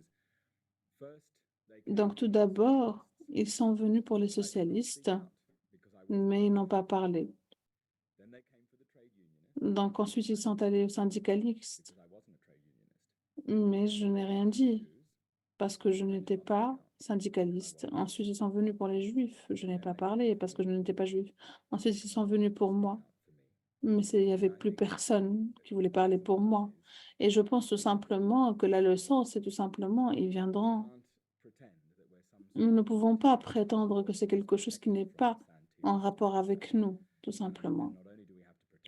Donc, tout d'abord, ils sont venus pour les socialistes, mais ils n'ont pas parlé. Donc, ensuite, ils sont allés aux syndicalistes, mais je n'ai rien dit parce que je n'étais pas syndicaliste. Ensuite, ils sont venus pour les juifs. Je n'ai pas parlé parce que je n'étais pas juif. Ensuite, ils sont venus pour moi. Mais il n'y avait plus personne qui voulait parler pour moi. Et je pense tout simplement que la leçon, c'est tout simplement, ils viendront. Nous ne pouvons pas prétendre que c'est quelque chose qui n'est pas en rapport avec nous, tout simplement.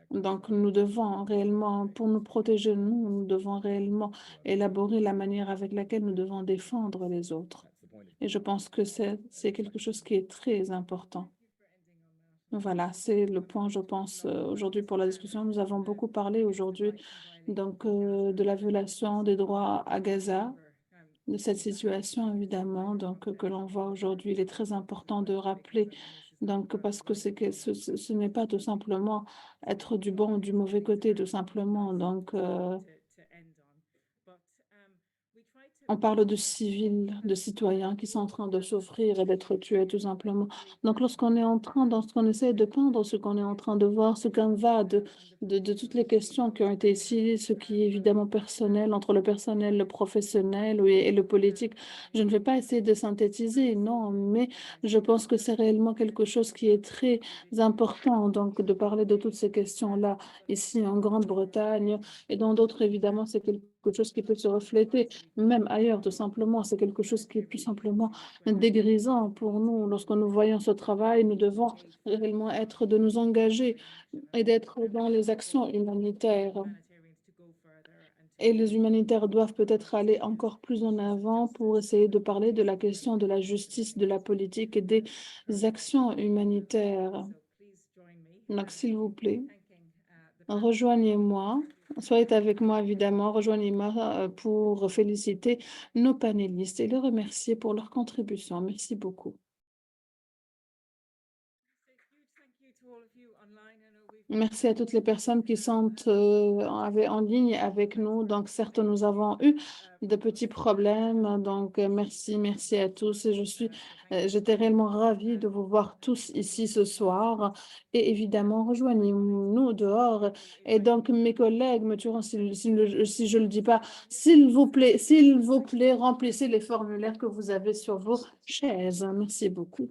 Donc, nous devons réellement, pour nous protéger, nous devons réellement élaborer la manière avec laquelle nous devons défendre les autres. Et je pense que c'est quelque chose qui est très important. Voilà, c'est le point, je pense, aujourd'hui pour la discussion. Nous avons beaucoup parlé aujourd'hui donc, de la violation des droits à Gaza, de cette situation, évidemment, donc, que l'on voit aujourd'hui. Il est très important de rappeler, donc, parce que ce n'est pas tout simplement être du bon ou du mauvais côté, tout simplement. Donc, on parle de civils, de citoyens qui sont en train de souffrir et d'être tués, tout simplement. Donc, lorsqu'on essaie de peindre ce qu'on est en train de voir, ce qu'on va de toutes les questions qui ont été ici, ce qui est évidemment personnel, entre le personnel, le professionnel et le politique, je ne vais pas essayer de synthétiser, non, mais je pense que c'est réellement quelque chose qui est très important, donc, de parler de toutes ces questions-là, ici en Grande-Bretagne et dans d'autres, évidemment, c'est quelque chose qui peut se refléter même ailleurs, tout simplement. C'est quelque chose qui est tout simplement dégrisant pour nous. Lorsque nous voyons ce travail, nous devons réellement de nous engager et d'être dans les actions humanitaires. Et les humanitaires doivent peut-être aller encore plus en avant pour essayer de parler de la question de la justice, de la politique et des actions humanitaires. Donc, s'il vous plaît, rejoignez-moi. Soyez avec moi, évidemment. Rejoignez-moi pour féliciter nos panélistes et les remercier pour leur contribution. Merci beaucoup. Merci à toutes les personnes qui sont en ligne avec nous. Donc, certes, nous avons eu de petits problèmes. Donc, merci à tous. Et j'étais réellement ravie de vous voir tous ici ce soir. Et évidemment, rejoignez-nous dehors. Et donc, mes collègues me tueront si je le dis pas. S'il vous plaît, remplissez les formulaires que vous avez sur vos chaises. Merci beaucoup.